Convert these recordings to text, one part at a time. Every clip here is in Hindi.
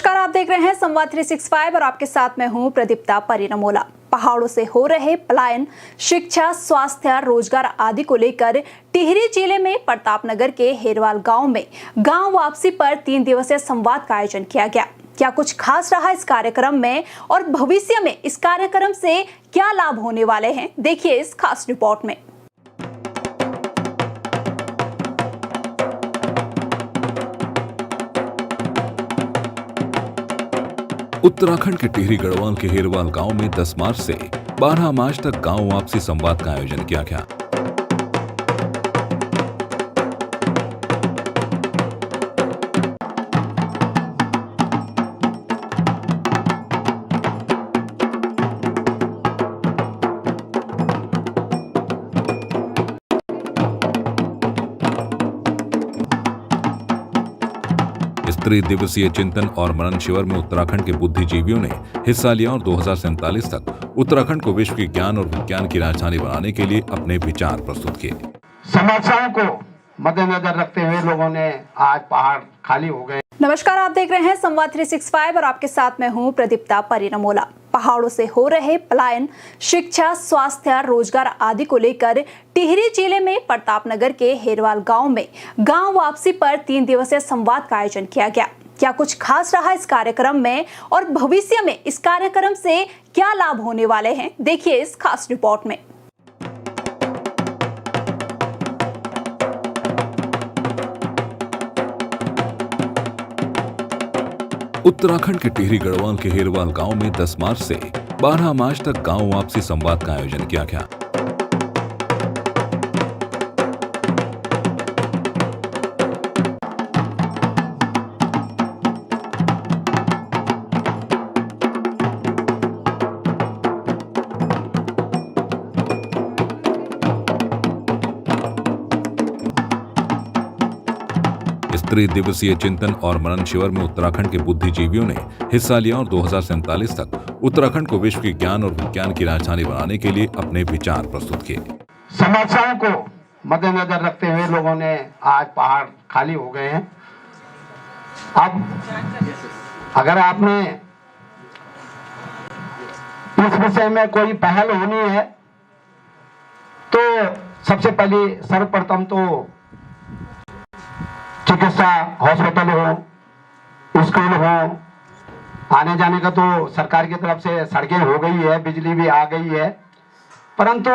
नमस्कार, आप देख रहे हैं संवाद 365 और आपके साथ मैं हूं प्रदीप्ता परिनमोला। पहाड़ों से हो रहे पलायन, शिक्षा, स्वास्थ्य, रोजगार आदि को लेकर टिहरी जिले में प्रतापनगर के हेरवाल गांव में गांव वापसी पर 3 दिवसीय संवाद का आयोजन किया गया। क्या कुछ खास रहा इस कार्यक्रम में और भविष्य में इस कार्यक्रम से क्या लाभ होने वाले हैं, देखिए इस खास रिपोर्ट में। उत्तराखंड के टिहरी गढ़वाल के हेरवाल गांव में 10 मार्च से 12 मार्च तक गांव वापसी संवाद का आयोजन किया गया। इस त्रिदिवसीय चिंतन और मनन शिविर में उत्तराखंड के बुद्धिजीवियों ने हिस्सा लिया और 2047 तक उत्तराखंड को विश्व की ज्ञान और विज्ञान की राजधानी बनाने के लिए अपने विचार प्रस्तुत किए। समस्याओं को मद्देनजर रखते हुए लोगों ने आज पहाड़ खाली हो गए। नमस्कार, आप देख रहे हैं संवाद 365 और आपके साथ मैं हूं प्रदीप्ता परिनमोला। पहाड़ों से हो रहे पलायन, शिक्षा, स्वास्थ्य, रोजगार आदि को लेकर टिहरी जिले में प्रतापनगर के हेरवाल गांव में गांव वापसी पर 3 दिवसीय संवाद का आयोजन किया गया। क्या कुछ खास रहा इस कार्यक्रम में और भविष्य में इस कार्यक्रम से क्या लाभ होने वाले हैं, देखिए इस खास रिपोर्ट में। उत्तराखंड के टिहरी गढ़वाल के हेरवाल गांव में 10 मार्च से 12 मार्च तक गांव वापसी संवाद का आयोजन किया गया। इस त्रिदिवसीय चिंतन और मनन शिविर में उत्तराखंड के बुद्धिजीवियों ने हिस्सा लिया और 2047 तक उत्तराखंड को विश्व की ज्ञान और विज्ञान की राजधानी बनाने के लिए अपने विचार प्रस्तुत किए। समस्याओं को मद्देनजर रखते हुए लोगों ने आज पहाड़ खाली हो गए हैं। अब अगर आपने इस विषय में कोई पहल होनी है तो सबसे पहले सर्वप्रथम तो चिकित्सा हॉस्पिटल हो, स्कूल हो, आने जाने का तो सरकार की तरफ से सड़कें हो गई है, बिजली भी आ गई है, परंतु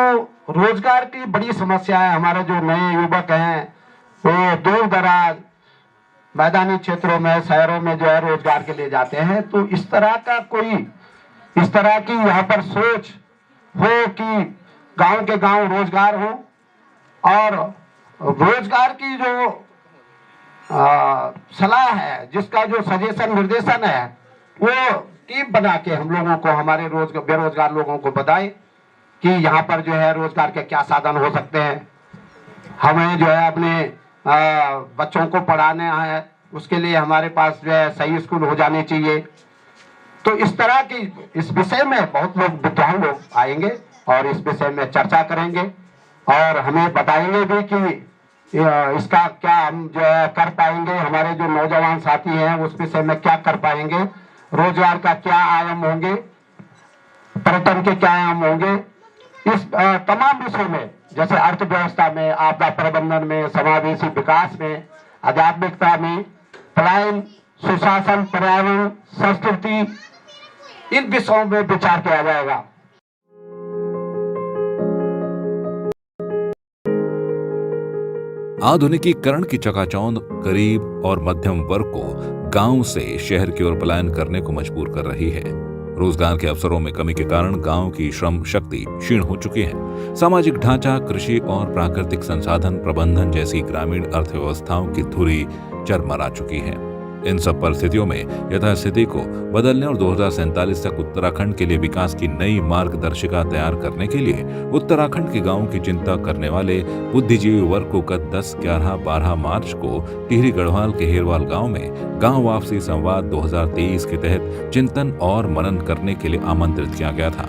रोजगार की बड़ी समस्या है। हमारे जो नए युवक हैं वो दूर दराज मैदानी क्षेत्रों में, शहरों में जो है रोजगार के लिए जाते हैं। तो इस तरह की यहाँ पर सोच हो कि गांव के गांव रोजगार हो और रोजगार की जो सलाह है, जिसका जो सजेशन निर्देशन है, वो टीम बना के हम लोगों को, हमारे बेरोजगार लोगों को बताए कि यहाँ पर जो है रोजगार के क्या साधन हो सकते हैं। हमें जो है अपने बच्चों को पढ़ाना है, उसके लिए हमारे पास जो है सही स्कूल हो जाने चाहिए। तो इस तरह की इस विषय में बहुत लोग विद्वान लोग आएंगे और इस विषय में चर्चा करेंगे और हमें बताएंगे भी कि इसका क्या हम जो है कर पाएंगे। हमारे जो नौजवान साथी हैं उस विषय में क्या कर पाएंगे, रोजगार का क्या आयाम होंगे, पर्यटन के क्या आयाम होंगे। इस तमाम विषयों में, जैसे अर्थव्यवस्था में, आपदा प्रबंधन में, समावेशी विकास में, आध्यात्मिकता में, पलायन, सुशासन, पर्यावरण, संस्कृति, इन विषयों में विचार किया जाएगा। आधुनिकीकरण की चकाचौंध गरीब और मध्यम वर्ग को गांव से शहर की ओर पलायन करने को मजबूर कर रही है। रोजगार के अवसरों में कमी के कारण गांव की श्रम शक्ति क्षीण हो चुकी है। सामाजिक ढांचा, कृषि और प्राकृतिक संसाधन प्रबंधन जैसी ग्रामीण अर्थव्यवस्थाओं की धुरी चरमरा चुकी है। इन सब परिस्थितियों में यथास्थिति को बदलने और 2047 तक उत्तराखंड के लिए विकास की नई मार्गदर्शिका तैयार करने के लिए उत्तराखंड के गांवों की चिंता करने वाले बुद्धिजीवी वर्ग को गत 10, 11, 12 मार्च को टिहरी गढ़वाल के हेरवाल गांव में गांव वापसी संवाद 2023 के तहत चिंतन और मनन करने के लिए आमंत्रित किया गया था।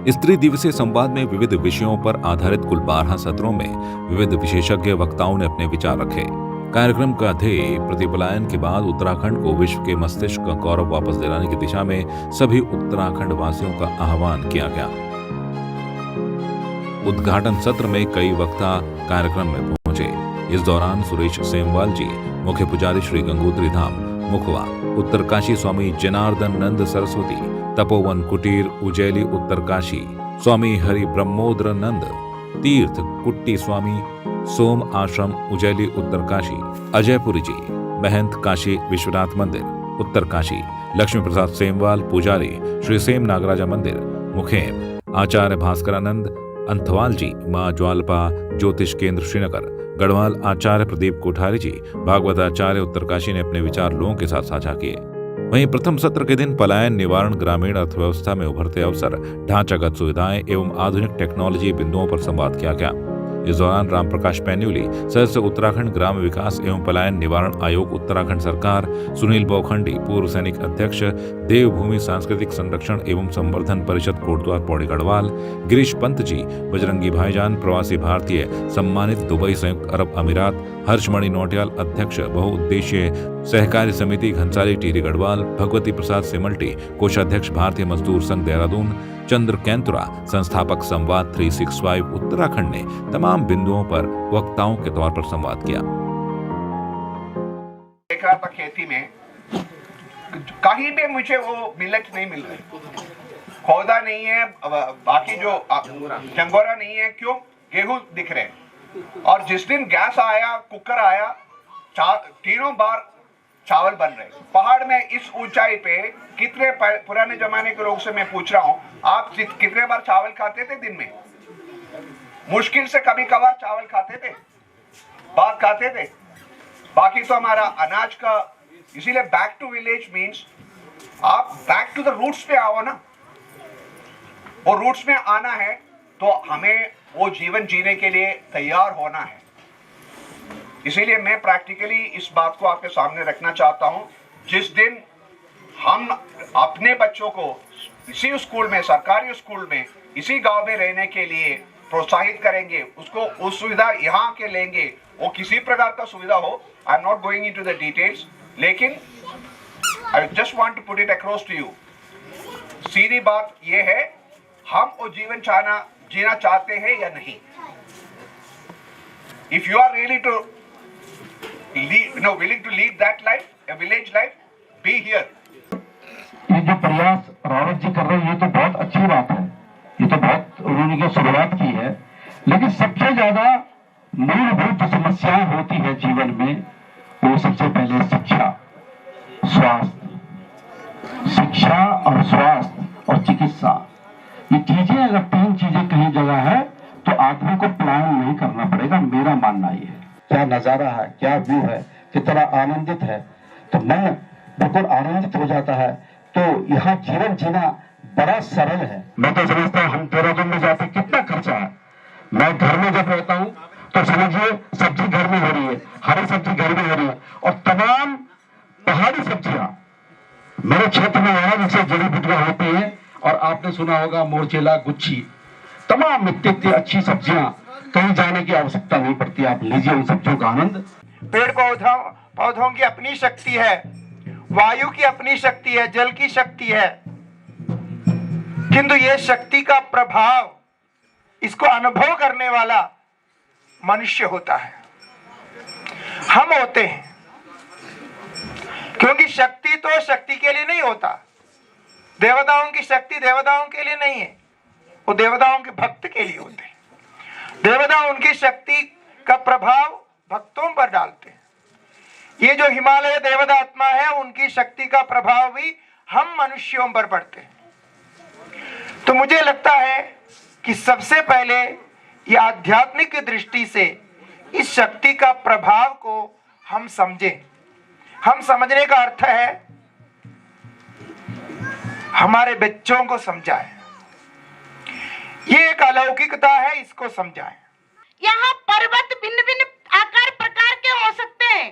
इस त्रिदिवसीय संवाद में विविध विषयों पर आधारित कुल 12 सत्रों में विविध विशेषज्ञ वक्ताओं ने अपने विचार रखे। कार्यक्रम का ध्येय प्रतिपलायन के बाद उत्तराखंड को विश्व के मस्तिष्क का गौरव वापस दिलाने की दिशा में सभी उत्तराखंड वासियों का आह्वान किया गया। उद्घाटन सत्र में कई वक्ता कार्यक्रम में पहुंचे। इस दौरान सुरेश सेमवाल जी, मुख्य पुजारी श्री गंगोत्री धाम मुखवा, उत्तरकाशी स्वामी जनार्दन नंद सरस्वती, तपोवन कुटीर उजैली उत्तरकाशी, स्वामी हरि ब्रह्मोद्र नंद तीर्थ कुट्टी स्वामी, सोम आश्रम उजैली उत्तरकाशी, अजयपुरी जी, महंत काशी विश्वनाथ मंदिर उत्तरकाशी, लक्ष्मी प्रसाद सेमवाल पुजारी श्री सेम नागराजा मंदिर मुखेम, आचार्य भास्करानंद अंथवाल जी, मां ज्वालपा ज्योतिष केंद्र श्रीनगर, गढ़वाल आचार्य प्रदीप कोठारी जी, भागवत आचार्य उत्तरकाशी ने अपने विचार लोगों के साथ साझा किए। वहीं प्रथम सत्र के दिन पलायन निवारण, ग्रामीण अर्थव्यवस्था में उभरते अवसर, ढांचागत सुविधाएं एवं आधुनिक टेक्नोलॉजी बिंदुओं पर संवाद किया गया। इस दौरान रामप्रकाश पैन्यूली, सदस्य उत्तराखंड ग्राम विकास एवं पलायन निवारण आयोग उत्तराखंड सरकार, सुनील बौखंडी, पूर्व सैनिक अध्यक्ष, देवभूमि सांस्कृतिक संरक्षण एवं संवर्धन परिषद कोटद्वार पौड़ी गढ़वाल, गिरीश पंत जी, बजरंगी भाईजान, प्रवासी भारतीय सम्मानित दुबई संयुक्त अरब अमीरात, हर्षमणि नौटियाल अध्यक्ष, बहुउद्देशीय सहकारी समिति घनसाली टिहरी गढ़वाल, भगवती प्रसाद सिमल्टी, कोषाध्यक्ष भारतीय मजदूर संघ देहरादून, चंद्र कैंतुरा, संस्थापक संवाद 365 उत्तराखंड ने तमाम बिंदुओं पर वक्ताओं के तौर पर संवाद किया। देख रहा था खेती में कहीं भी मुझे वो मिलेट नहीं मिल रही, पौधा नहीं है, बाकी जो चंगोरा नहीं है, क्यों? गेहूं दिख रहे हैं। और जिस दिन गैस आया, कुकर आया, तीनों बार चावल बन रहे। पहाड़ में इस ऊंचाई पे कितने पुराने जमाने के लोग से मैं पूछ रहा हूं, आप कितने बार चावल खाते थे दिन में? मुश्किल से कभी कभार चावल खाते थे, भात खाते थे, बाकी तो हमारा अनाज का। इसीलिए बैक टू विलेज मीन्स आप बैक टू द रूट्स पे आओ ना। वो रूट्स में आना है तो हमें वो जीवन जीने के लिए तैयार होना है। इसीलिए मैं प्रैक्टिकली इस बात को आपके सामने रखना चाहता हूं। जिस दिन हम अपने बच्चों को इसी स्कूल में, सरकारी स्कूल में, इसी गांव में रहने के लिए प्रोत्साहित करेंगे, उसको उस सुविधा यहाँ के लेंगे, वो किसी प्रकार का सुविधा हो, I am not going into the details, लेकिन I just want to put it across to you. सीधी बात ये है, हम वो जीवन जीना चाहते हैं या नहीं। If you are really to willing to lead that life, a village life, be here. ये जो प्रयास रावत जी कर रहे हैं, ये तो बहुत अच्छी बात है, ये तो बहुत उन्होंने जो शुरुआत की है। लेकिन सबसे ज्यादा मूलभूत जो समस्याएं होती है जीवन में, वो सबसे पहले शिक्षा, स्वास्थ्य, शिक्षा और स्वास्थ्य और चिकित्सा, ये चीजें अगर तीन चीजें कहीं जगह है तो आदमी को प्लान नहीं करना पड़ेगा, मेरा मानना ये है। क्या नजारा है, क्या व्यू है, कितना आनंदित है, तो मन बिल्कुल आनंदित हो जाता है। तो यहाँ जीवन जीना बड़ा सरल है। मैं तो समझता हूँ हम देहरादून में जाते कितना खर्चा है। मैं घर में जब रहता हूँ तो समझिए सब्जी घर में हो रही है, हरी सब्जी घर में हो रही है, और तमाम पहाड़ी सब्जियां मेरे क्षेत्र में है, जैसे जड़ी बूटियां होती है, और आपने सुना होगा मोरचेला, गुच्छी, तमाम इतनी अच्छी सब्जियां, कहीं जाने की आवश्यकता नहीं पड़ती। आप लीजिए उन सब्जियों का आनंद। पेड़ पौधों की अपनी शक्ति है, वायु की अपनी शक्ति है, जल की शक्ति है, किंतु ये शक्ति का प्रभाव, इसको अनुभव करने वाला मनुष्य होता है, हम होते हैं। क्योंकि शक्ति तो शक्ति के लिए नहीं होता, देवताओं की शक्ति देवताओं के लिए नहीं है, वो देवताओं के भक्त के लिए होते हैं। देवता उनकी शक्ति का प्रभाव भक्तों पर डालते हैं। ये जो हिमालय देवता आत्मा है, उनकी शक्ति का प्रभाव भी हम मनुष्यों पर पड़ते हैं। तो मुझे लगता है कि सबसे पहले ये आध्यात्मिक दृष्टि से इस शक्ति का प्रभाव को हम समझें। हम समझने का अर्थ है हमारे बच्चों को समझाएं। ये एक अलौकिकता है, इसको समझाएं। यहाँ पर्वत भिन्न भिन्न आकार प्रकार के हो सकते हैं,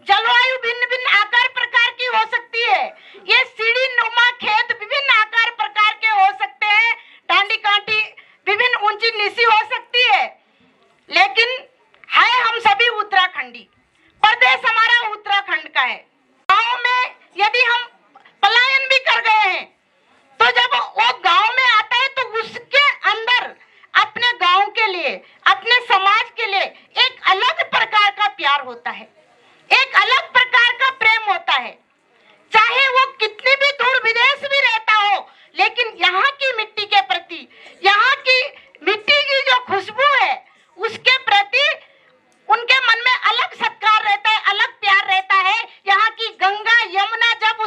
जलवायु भिन्न भिन्न आकार प्रकार की हो सकती है, ये सीढ़ी नुमा खेत विभिन्न आकार प्रकार के हो सकते हैं, डांडी कांटी विभिन्न ऊंची नीची हो सकती है, लेकिन है हम सभी उत्तराखंडी। प्रदेश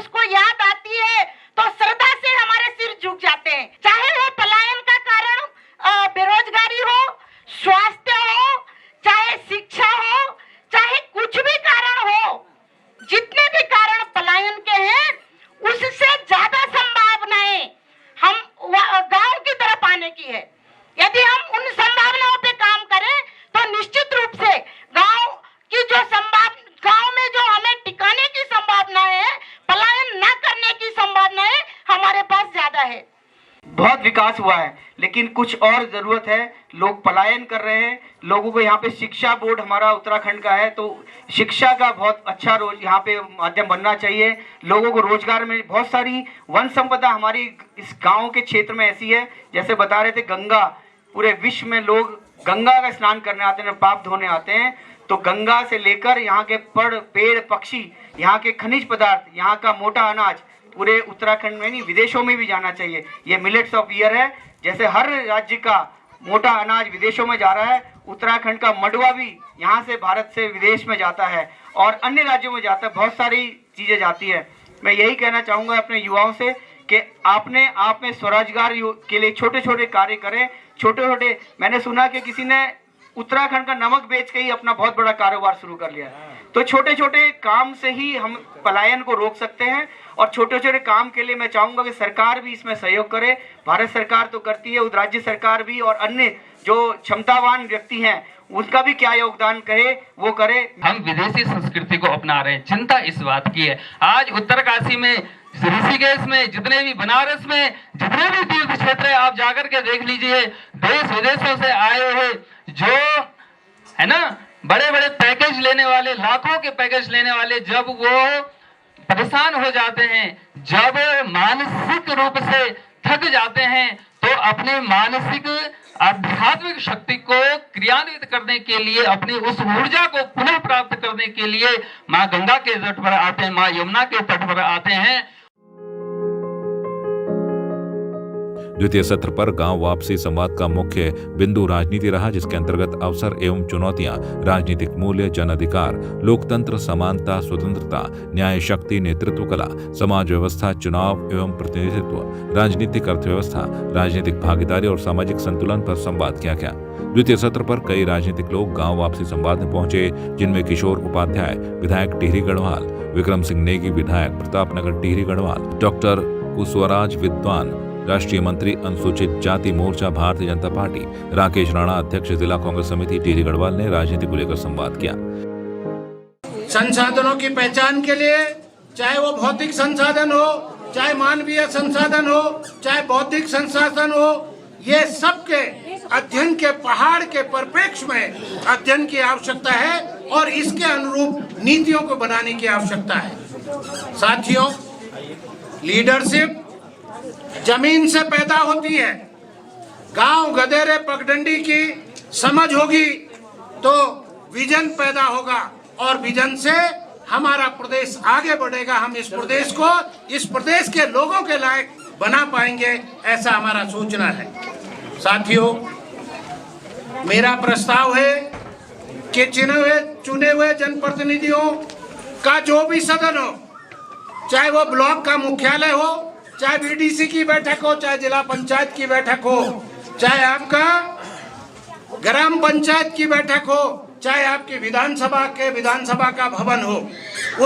उसको याद आती है तो श्रद्धा से हमारे सिर झुक जाते हैं। चाहे वो पलायन का कारण बेरोजगारी हो, स्वास्थ्य हो, चाहे शिक्षा हो, चाहे कुछ भी कारण हो, जितने भी कारण पलायन के हैं उससे ज्यादा संभावनाएं हम गांव की तरफ आने की है। यदि हम उन संभावनाओं पे काम करें तो निश्चित रूप से गांव की जो गांव में जो हमें टिकाने की संभावनाएं है, पलायन न करने की संभावनाएं हमारे पास ज्यादा है। बहुत विकास हुआ है, लेकिन कुछ और जरूरत है। लोग पलायन कर रहे हैं, लोगों को यहाँ पे शिक्षा बोर्ड हमारा उत्तराखंड का है, तो शिक्षा का बहुत अच्छा यहाँ पे माध्यम बनना चाहिए। लोगों को रोजगार में बहुत सारी वन संपदा हमारी इस गांव के क्षेत्र में ऐसी है, जैसे बता रहे थे गंगा, पूरे विश्व में लोग गंगा का स्नान करने आते हैं, पाप धोने आते हैं, तो गंगा से लेकर यहाँ के पेड़ पक्षी, यहाँ के खनिज पदार्थ, यहाँ का मोटा अनाज पूरे उत्तराखंड में नहीं विदेशों में भी जाना चाहिए। ये मिलेट्स ऑफ ईयर है, जैसे हर राज्य का मोटा अनाज विदेशों में जा रहा है, उत्तराखंड का मंडुआ भी यहाँ से भारत से विदेश में जाता है और अन्य राज्यों में जाता है, बहुत सारी चीजें जाती है। मैं यही कहना चाहूंगा अपने युवाओं से कि आपने आप में स्वरोजगार के लिए छोटे छोटे कार्य करें। छोटे छोटे, मैंने सुना कि किसी ने उत्तराखंड का नमक बेच के ही अपना बहुत बड़ा कारोबार शुरू कर लिया। तो छोटे छोटे काम से ही हम पलायन को रोक सकते हैं और छोटे छोटे काम के लिए मैं चाहूंगा कि सरकार भी इसमें सहयोग करे। भारत सरकार तो करती है, राज्य सरकार भी और अन्य जो क्षमतावान व्यक्ति हैं उनका भी क्या योगदान कहे वो करे। हम विदेशी संस्कृति को अपना रहे हैं, चिंता इस बात की है। आज उत्तरकाशी में, ऋषिकेश में, जितने भी बनारस में जितने भी तीर्थ क्षेत्र है, आप जाकर के देख लीजिए, देश विदेशों से आए हुए जो है ना बड़े बड़े पैकेज लेने वाले, लाखों के पैकेज लेने वाले, जब वो परेशान हो जाते हैं, जब मानसिक रूप से थक जाते हैं, तो अपने मानसिक आध्यात्मिक शक्ति को क्रियान्वित करने के लिए, अपनी उस ऊर्जा को पुनः प्राप्त करने के लिए माँ गंगा के तट पर आते हैं, माँ यमुना के तट पर आते हैं। द्वितीय सत्र पर गांव वापसी संवाद का मुख्य बिंदु राजनीति रहा, जिसके अंतर्गत अवसर एवं चुनौतियां, राजनीतिक मूल्य, जन अधिकार, लोकतंत्र, समानता, स्वतंत्रता, न्याय शक्ति, नेतृत्व कला, समाज व्यवस्था, चुनाव एवं प्रतिनिधित्व, राजनीतिक अर्थव्यवस्था, राजनीतिक भागीदारी और सामाजिक संतुलन पर संवाद किया गया। द्वितीय सत्र पर कई राजनीतिक लोग गांव वापसी संवाद में पहुंचे, जिनमें किशोर उपाध्याय विधायक टिहरी गढ़वाल, विक्रम सिंह नेगी विधायक प्रतापनगर टिहरी गढ़वाल, डॉक्टर कुशवराज विद्वान राष्ट्रीय मंत्री अनुसूचित जाति मोर्चा भारतीय जनता पार्टी, राकेश राणा अध्यक्ष जिला कांग्रेस समिति टिहरी गढ़वाल ने राजनीति को लेकर संवाद किया। संसाधनों की पहचान के लिए, चाहे वो भौतिक संसाधन हो, चाहे मानवीय संसाधन हो, चाहे बौद्धिक संसाधन हो, ये सबके अध्ययन के पहाड़ के परिप्रेक्ष्य में अध्ययन की आवश्यकता है और इसके अनुरूप नीतियों को बनाने की आवश्यकता है। साथियों, लीडरशिप जमीन से पैदा होती है। गांव गधेरे पगडंडी की समझ होगी तो विजन पैदा होगा और विजन से हमारा प्रदेश आगे बढ़ेगा। हम इस प्रदेश को, इस प्रदेश के लोगों के लायक बना पाएंगे, ऐसा हमारा सोचना है। साथियों, मेरा प्रस्ताव है कि चुने हुए जनप्रतिनिधियों का जो भी सदन हो, चाहे वो ब्लॉक का मुख्यालय हो, चाहे बीडीसी की बैठक हो, चाहे जिला पंचायत की बैठक हो, चाहे आपका ग्राम पंचायत की बैठक हो, चाहे आपकी विधानसभा का भवन हो,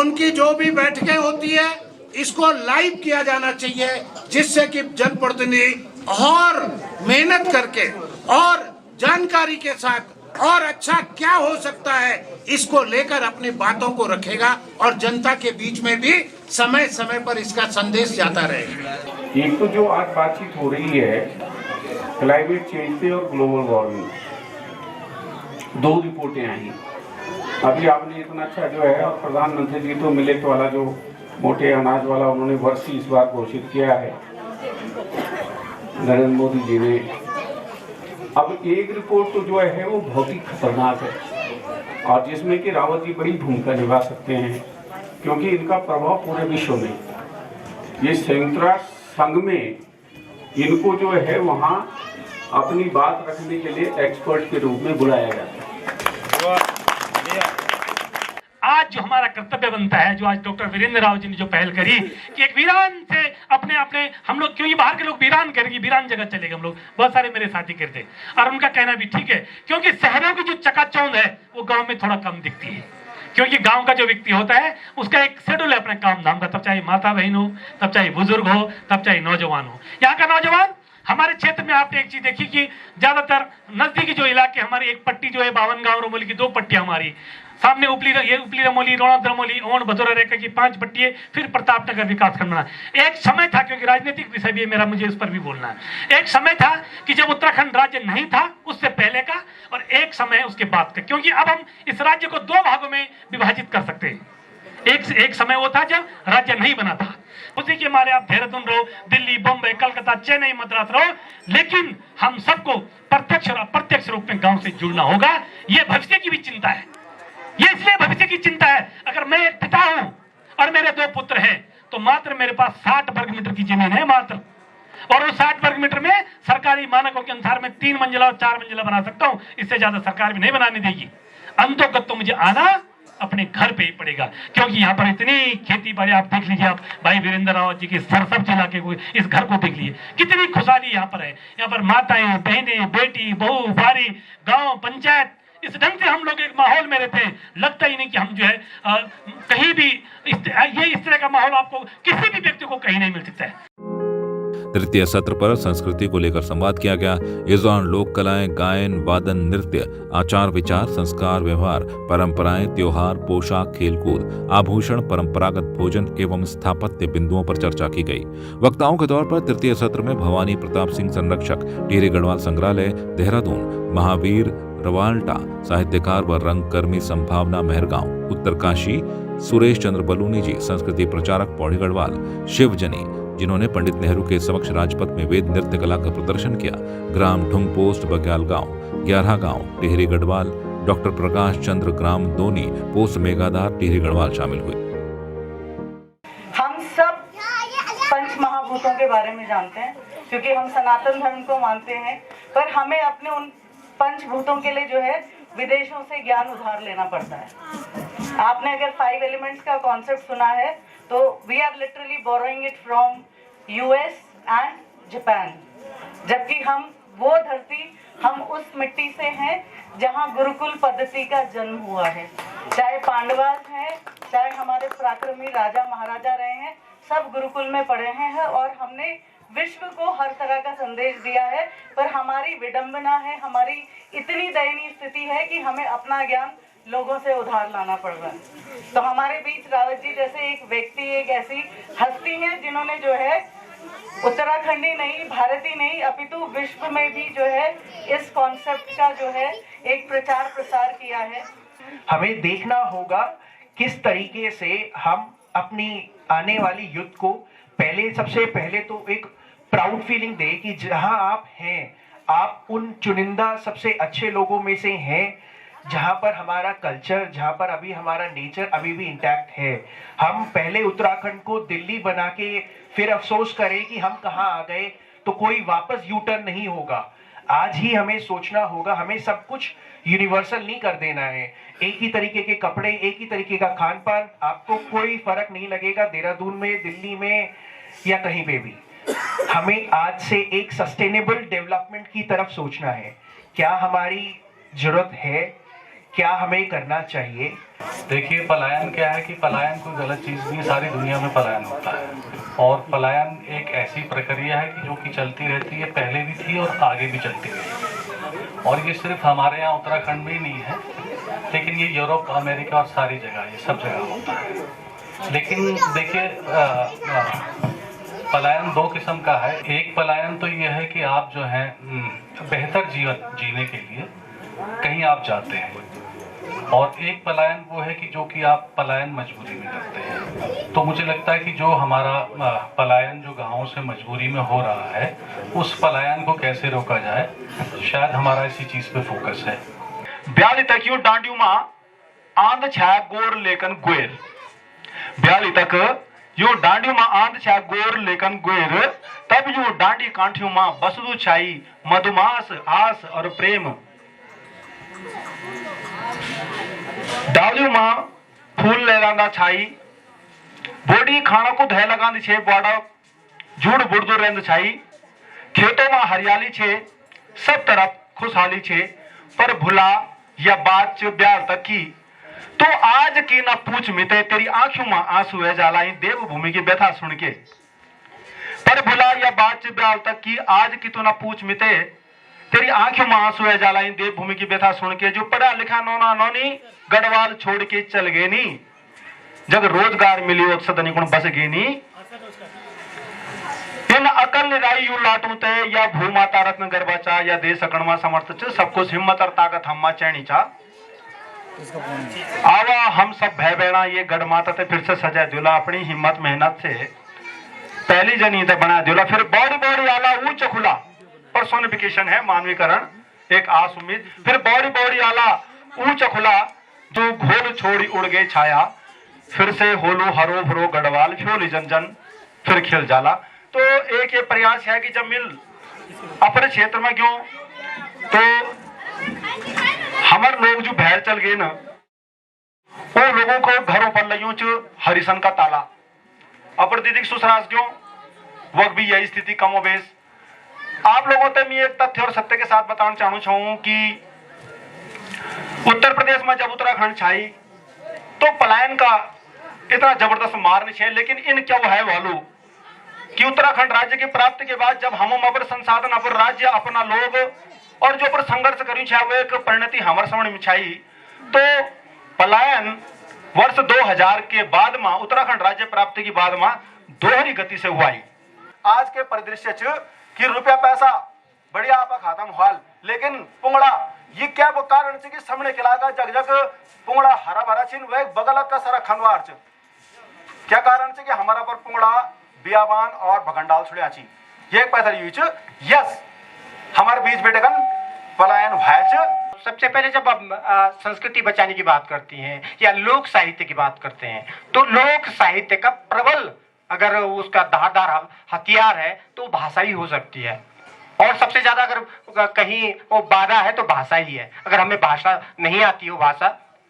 उनकी जो भी बैठकें होती है इसको लाइव किया जाना चाहिए, जिससे कि जनप्रतिनिधि और मेहनत करके और जानकारी के साथ और अच्छा क्या हो सकता है इसको लेकर अपनी बातों को रखेगा और जनता के बीच में भी समय समय पर इसका संदेश जाता रहेगा। एक तो जो आज बातचीत हो रही है क्लाइमेट चेंज पे और ग्लोबल वार्मिंग, दो रिपोर्टें आई। अभी आपने इतना अच्छा जो है, और प्रधानमंत्री जी तो मिलेट वाला जो मोटे अनाज वाला उन्होंने वर्ष इस बार घोषित किया है नरेंद्र मोदी जी ने। अब एक रिपोर्ट तो जो है वो बहुत ही खतरनाक है और जिसमें कि रावत जी बड़ी भूमिका निभा सकते हैं, क्योंकि इनका प्रभाव पूरे विश्व में, ये संयुक्त राष्ट्र संघ में इनको जो है वहाँ अपनी बात रखने के लिए एक्सपर्ट के रूप में बुलाया गया है। आज जो हमारा कर्तव्य बनता है, जो आज डॉक्टर वीरेंद्र राव जी ने जो पहल करी कि एक वीरान से अपने हम लोग, क्योंकि बाहर के लोग वीरान करेंगे, वीरान जगह चलेंगे हम लोग, बहुत सारे मेरे साथी करते और उनका कहना भी ठीक है, क्योंकि शहरों की जो चकाचौंध है वो गाँव में थोड़ा कम दिखती है। क्योंकि गांव का जो व्यक्ति होता है उसका एक शेड्यूल है अपने काम धाम का, तब चाहे माता बहन हो, तब चाहे बुजुर्ग हो, तब चाहे नौजवान हो। यहाँ का नौजवान, हमारे क्षेत्र में आपने एक चीज देखी कि ज्यादातर नजदीकी जो इलाके, हमारी एक पट्टी जो है 52 गांव रमोली की 2 पट्टियां, हमारी सामने उपली रमोली, रोणक रमोली, ओण भदौरा रेखा की 5 पट्टियां, फिर प्रतापनगर विकास खंड बना। एक समय था, क्योंकि राजनीतिक विषय भी मेरा, मुझे इस पर भी बोलना है, एक समय था कि जब उत्तराखंड राज्य नहीं था, उससे पहले का, और एक समय उसके बाद का, क्योंकि अब हम इस राज्य को 2 भागों में विभाजित कर सकते हैं। एक समय वो था जब राज्य नहीं बना था, उसी के मारे आप देहरादून रहो, दिल्ली, बम्बई, कलकत्ता, चेन्नई, मद्रास रहो, लेकिन हम सबको प्रत्यक्ष और अप्रत्यक्ष रूप में गांव से जुड़ना होगा। ये भविष्य की भी चिंता है, ये इसलिए भविष्य की चिंता है, अगर मैं एक पिता हूं और मेरे 2 पुत्र हैं, तो मात्र मेरे पास 60 वर्ग मीटर की जमीन है मात्र, और उस 60 वर्ग मीटर में सरकारी मानकों के अनुसार मैं 3 मंजिला और 4 मंजिला बना सकता हूं, इससे ज्यादा सरकार भी नहीं बनाने देगी। अंतोगत तो मुझे आना अपने घर पे ही पड़ेगा, क्योंकि यहाँ पर इतनी खेती बाड़ी, आप देख लीजिए, आप भाई वीरेंद्र रावत जी के सरसब्ज इलाके को, इस घर को देख लीजिए, कितनी खुशहाली यहाँ पर है। यहाँ पर माताएं, बहनें, बेटी, बहू, बारी, गांव, पंचायत, इस ढंग से हम लोग एक माहौल में रहते हैं, लगता ही नहीं कि हम जो है कहीं भी इस तरह का माहौल आपको किसी भी व्यक्ति को कहीं नहीं मिल सकता है। तृतीय सत्र पर संस्कृति को लेकर संवाद किया गया। इस दौरान लोक कलाएं, गायन, वादन, नृत्य, आचार विचार, संस्कार, व्यवहार, परंपराएं, त्योहार, पोशाक, खेलकूद, आभूषण, परंपरागत भोजन एवं स्थापत्य बिंदुओं पर चर्चा की गई। वक्ताओं के तौर पर तृतीय सत्र में भवानी प्रताप सिंह संरक्षक, टिहरी गढ़वाल संग्रहालय देहरादून, महावीर रवाल्टा साहित्यकार व रंगकर्मी संभावना मेहरगांव, उत्तरकाशी सुरेश चंद्र बलूनी जी, संस्कृति प्रचारक पौड़ी गढ़वाल, शिवजनी, जिन्होंने पंडित नेहरू के समक्ष राजपथ में वेद नृत्य कला का प्रदर्शन किया, ग्राम ढुंग पोस्ट बग्याल गांव, 11 गांव टिहरी गढ़वाल, डॉक्टर प्रकाश चंद्र ग्राम दोनी पोस्ट मेघादार टिहरी गढ़वाल शामिल हुए। हम सब पंच महाभूतों के बारे में जानते हैं, क्योंकि हम सनातन धर्म को मानते हैं, पर हमें अपने उन पंचभूतों के लिए जो है विदेशों से ज्ञान उधार लेना पड़ता है। आपने अगर 5 एलिमेंट्स का कॉन्सेप्ट सुना है, तो we are literally borrowing it from US and Japan, जबकि हम वो धरती, हम उस मिट्टी से हैं जहां गुरुकुल पद्धति का जन्म हुआ है। चाहे पांडवास हैं, चाहे हमारे पराक्रमी राजा महाराजा रहे हैं, सब गुरुकुल में पढ़े हैं और हमने विश्व को हर तरह का संदेश दिया है। पर हमारी विडंबना है, हमारी इतनी दयनीय स्थिति है कि हमें अपना ज्ञान लोगों से उधार लाना पड़ रहा है। तो हमारे बीच रावत जी जैसे एक व्यक्ति, एक ऐसी हस्ती है जिन्होंने जो है उत्तराखंडी नहीं, भारतीय नहीं, अपितु विश्व में भी जो है इस कॉन्सेप्ट का जो है एक प्रचार प्रसार किया है। हमें देखना होगा किस तरीके से हम अपनी आने वाली युद्ध को सबसे पहले तो एक प्राउड फीलिंग दे कि जहां आप हैं, आप उन चुनिंदा सबसे अच्छे लोगों में से हैं, जहां पर हमारा कल्चर, जहां पर अभी हमारा नेचर अभी भी इंटैक्ट है। हम पहले उत्तराखंड को दिल्ली बना के फिर अफसोस करें कि हम कहां आ गए, तो कोई वापस यू टर्न नहीं होगा। आज ही हमें सोचना होगा, हमें सब कुछ यूनिवर्सल नहीं कर देना है। एक ही तरीके के कपड़े, एक ही तरीके का खान पान, आपको कोई फर्क नहीं लगेगा देहरादून में, दिल्ली में या कहीं पे भी। हमें आज से एक सस्टेनेबल डेवलपमेंट की तरफ सोचना है। क्या हमारी जरूरत है, क्या हमें करना चाहिए? देखिए, पलायन क्या है कि पलायन कोई गलत चीज़ नहीं है, सारी दुनिया में पलायन होता है। और पलायन एक ऐसी प्रक्रिया है कि जो कि चलती रहती है, पहले भी थी और आगे भी चलती रहेगी। और ये सिर्फ हमारे यहाँ उत्तराखंड में ही नहीं है, लेकिन ये यूरोप, अमेरिका और सारी जगह, ये सब जगह होता है। लेकिन देखिए, पलायन 2 किस्म का है। एक पलायन तो ये है कि आप जो है बेहतर जीवन जीने के लिए कहीं आप जाते हैं, और एक पलायन वो है कि जो कि आप पलायन मजबूरी में करते हैं। तो मुझे लगता है कि जो हमारा पलायन जो गाँव से मजबूरी में हो रहा है, उस पलायन को कैसे रोका जाए, शायद हमारा इसी चीज पे फोकस है। ब्याली तक यो डांडियो मां आंध छा गोर लेकन गुएर, ब्याली तक यो डांडियो मां आंध छा गोर लेकन गुएर, तब यो डांडी कांठियों मां बसदू छाई मधुमास, आस और प्रेम। डालियो मां फूल ले लांदा छाई बोडी खाना को धै लगांदी छे बाड़ा झूड़ बुड़दो रेंद छाई खेतों में हरियाली छे सब तरफ खुशहाली छे पर भुला या बात ब्याल तक की तो आज की ना पूछ मिते तेरी आंखों में आंसू है जालाई देवभूमि की व्यथा सुन के पर भुला या बात ब्याल तक की आज की तो ना पूछ मिते तेरी आंखों में आंसू है जालाई देवभूमि की व्यथा सुन के जो पढ़ा लिखा नौना नौनी गढ़वाल छोड़ के चल गए नी जब रोजगार मिली सदनी गुण बस गई नी इन अकल निराई यू लाटू ते या भूमाता रत्न गर्भाचा या देश अकणमा समर्थ च सब कुछ हिम्मत और ताकत हम्मा चैनी चा आवा हम सब भय बेड़ा ये गढ़ माता ते फिर से सजा दिला अपनी हिम्मत मेहनत से पहली जनी ते बना दिला फिर बॉडी बॉडी आला ऊंच खुला पर्सोनिफिकेशन है मानवीकरण एक आस उम्मीद फिर बॉडी बॉडी आला ऊंच खुला जो घोल छोड़ी उड़ गई छाया फिर से होलो हरो भरो गढ़वाल फ्योली जन जन फिर खेल जाला तो एक ये प्रयास है कि जब मिल अपने क्षेत्र में क्यों तो हमारे लोग जो बाहर चल गए ना वो लोगों को घरों पर लइयों च हरिसन का ताला अपर दीदी सुसराज क्यों वक्त भी यही स्थिति कमोबेश आप लोगों तक मैं एक तथ्य और सत्य के साथ बताना चाहूँ चाहूँ कि उत्तर प्रदेश में जब उत्तराखंड छाई तो पलायन का इतना जबरदस्त मार नहीं है लेकिन इन क्या है वालों कि उत्तराखंड राज्य की प्राप्ति के बाद जब हम अपर संसाधन अपर राज्य अपना लोग और जो पर संघर्ष करी वो एक परिणति हमारे सामने मिछाई तो पलायन वर्ष 2000 के बाद में उत्तराखंड राज्य प्राप्ति की बाद में दोहरी गति से हुआ आज के परिदृश्य च कि रुपया पैसा बढ़िया आपका खाता में हाल लेकिन पुंगड़ा ये क्या वो कारण कि सामने किलागा जग जग पुंगड़ा हरा भरा छिन वह बगल का सारा खनवार च क्या कारण से कि हमारा पर पुंगड़ा बियाबान और भगंडाल छुड़िया छी ये एक पैसा यूज यस हमारे बीच बेटे का पलायन भाई सबसे पहले जब आप संस्कृति बचाने की बात करती हैं या लोक साहित्य की बात करते हैं तो लोक साहित्य का प्रबल अगर उसका धारदार हथियार है तो भाषा ही हो सकती है और सबसे ज्यादा अगर कहीं वो बाधा है तो भाषा ही है अगर हमें भाषा नहीं आती हो भाषा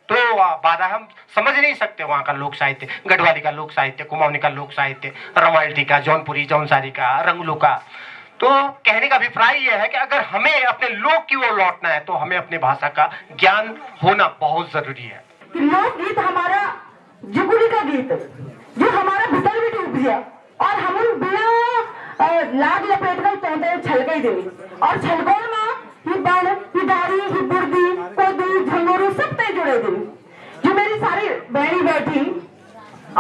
तो बाधा हम समझ नहीं सकते वहाँ का लोक साहित्य गढ़वाली का लोक साहित्य कुमाऊनी का लोक साहित्य रवायती का जौनपुरी जौनसारी का रंगलू का तो कहने का अभिप्राय यह है कि अगर हमें अपने लोक की ओर लौटना है तो हमें अपनी भाषा का ज्ञान होना बहुत जरूरी है लोकगीत हमारा जुगुड़ी का गीत जो हमारा भीतर भी डूब गया और हम उन बिना लाग लपेट कर चाहते छलके दे और छलकोल में ही बड़ ही डारी ही बुर्दी कोदी झंगोरू सब पे जुड़े दे जो मेरी सारी बहनी बैठी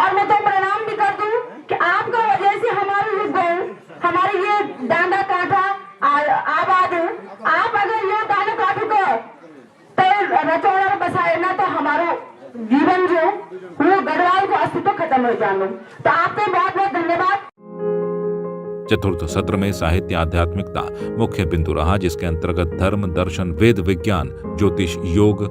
और मैं तो प्रणाम भी कर दूं कि आपका वजह से हमारे ये गाँव हमारे ये डांडा कांठा आबाद आप अगर ये डांडा काठू का रचौड़ा बसाए ना तो हमारा जीवन जो वो गढ़वाल का अस्तित्व खत्म हो जानो तो आपसे बहुत बहुत धन्यवाद। चतुर्थ सत्र में साहित्य आध्यात्मिकता मुख्य बिंदु रहा जिसके अंतर्गत धर्म दर्शन वेद विज्ञान ज्योतिष योग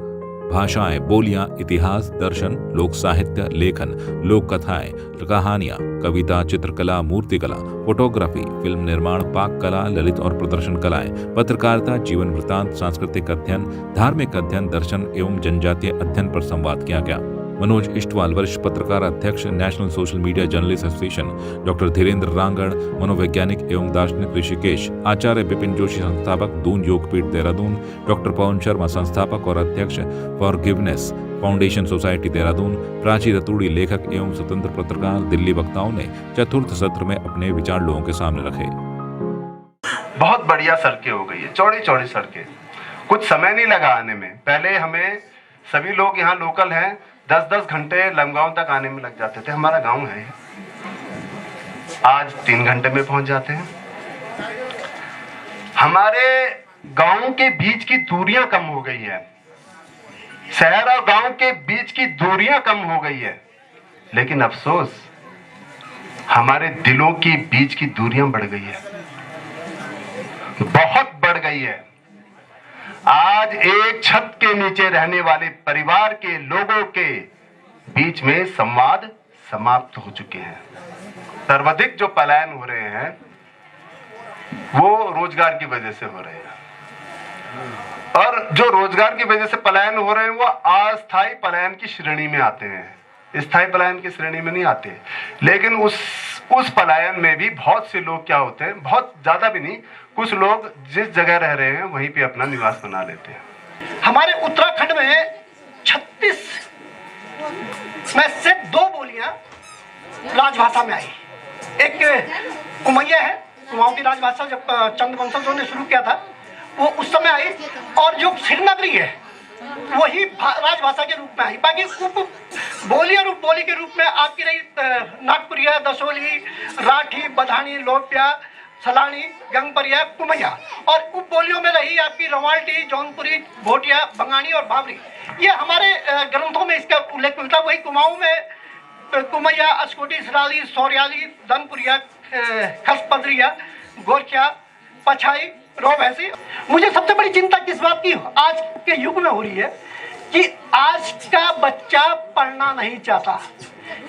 भाषाएं बोलियां इतिहास दर्शन लोक साहित्य लेखन लोक कथाएं कहानियां कविता चित्रकला मूर्तिकला फोटोग्राफी फिल्म निर्माण पाक कला ललित और प्रदर्शन कलाएं पत्रकारिता जीवन वृत्तांत सांस्कृतिक अध्ययन धार्मिक अध्ययन दर्शन एवं जनजातीय अध्ययन पर संवाद किया गया। मनोज इष्टवाल वरिष्ठ पत्रकार अध्यक्ष national social media journalist association doctor Dhirendra Rangad मनोवैज्ञानिक एवं दार्शनिक ऋषिकेश आचार्य विपिन जोशी संस्थापक दून योगपीठ देहरादून डॉक्टर पवन शर्मा संस्थापक और अध्यक्ष forgiveness foundation society Dehradun Prachi Raturi लेखक एवं स्वतंत्र पत्रकार दिल्ली वक्ताओं ने चतुर्थ सत्र में अपने विचार लोगों के सामने रखे। बहुत बढ़िया सड़कें हो गई है चौड़ी चौड़ी सड़कें कुछ समय नहीं लगा आने में पहले हमें सभी लोग यहाँ लोकल हैं 10-10 घंटे लमगांव तक आने में लग जाते थे हमारा गांव है आज 3 घंटे में पहुंच जाते हैं। हमारे गांव के बीच की दूरियां कम हो गई है शहर और गांव के बीच की दूरियां कम हो गई है लेकिन अफसोस हमारे दिलों की बीच की दूरियां बढ़ गई है बहुत बढ़ गई है। आज एक छत के नीचे रहने वाले परिवार के लोगों के बीच में संवाद समाप्त हो चुके हैं। सर्वाधिक जो पलायन हो रहे हैं वो रोजगार की वजह से हो रहे हैं और जो रोजगार की वजह से पलायन हो रहे हैं वो अस्थायी पलायन की श्रेणी में आते हैं। स्थायी पलायन की श्रेणी में नहीं आते, लेकिन उस पलायन में भी बहुत से लोग क्या होते हैं, बहुत ज़्यादा भी नहीं, कुछ लोग जिस जगह रह रहे हैं वहीं पे अपना निवास बना लेते हैं। हमारे उत्तराखंड में 36 में से 2 बोलियां राजभाषा में आई। एक कुमैया है, कुमाऊं की राजभाषा जब चंद्रवंशों ने शुरू किया था वो उस समय आई, और जो श्रीनगरी है वही राजभाषा के रूप में आई। बाकी उप बोली और उप बोली के रूप में आपकी रही नागपुरिया, दसोली, राठी, बधानी, लोपिया, सलानी, गंगपरिया, कुमैया, और उप बोलियों में रही आपकी रवाल्टी, जौनपुरी, भोटिया, बंगानी और बाबरी। ये हमारे ग्रंथों में इसका उल्लेख मिलता है। वही कुमाऊं में कुमैया, अस्कोटी, सराली, सौरियाली, दनपुरिया, खसपदरिया, गोरखिया, पछाई, रोब ऐसी। मुझे सबसे बड़ी चिंता किस बात की आज के युग में हो रही है कि आज का बच्चा पढ़ना नहीं चाहता,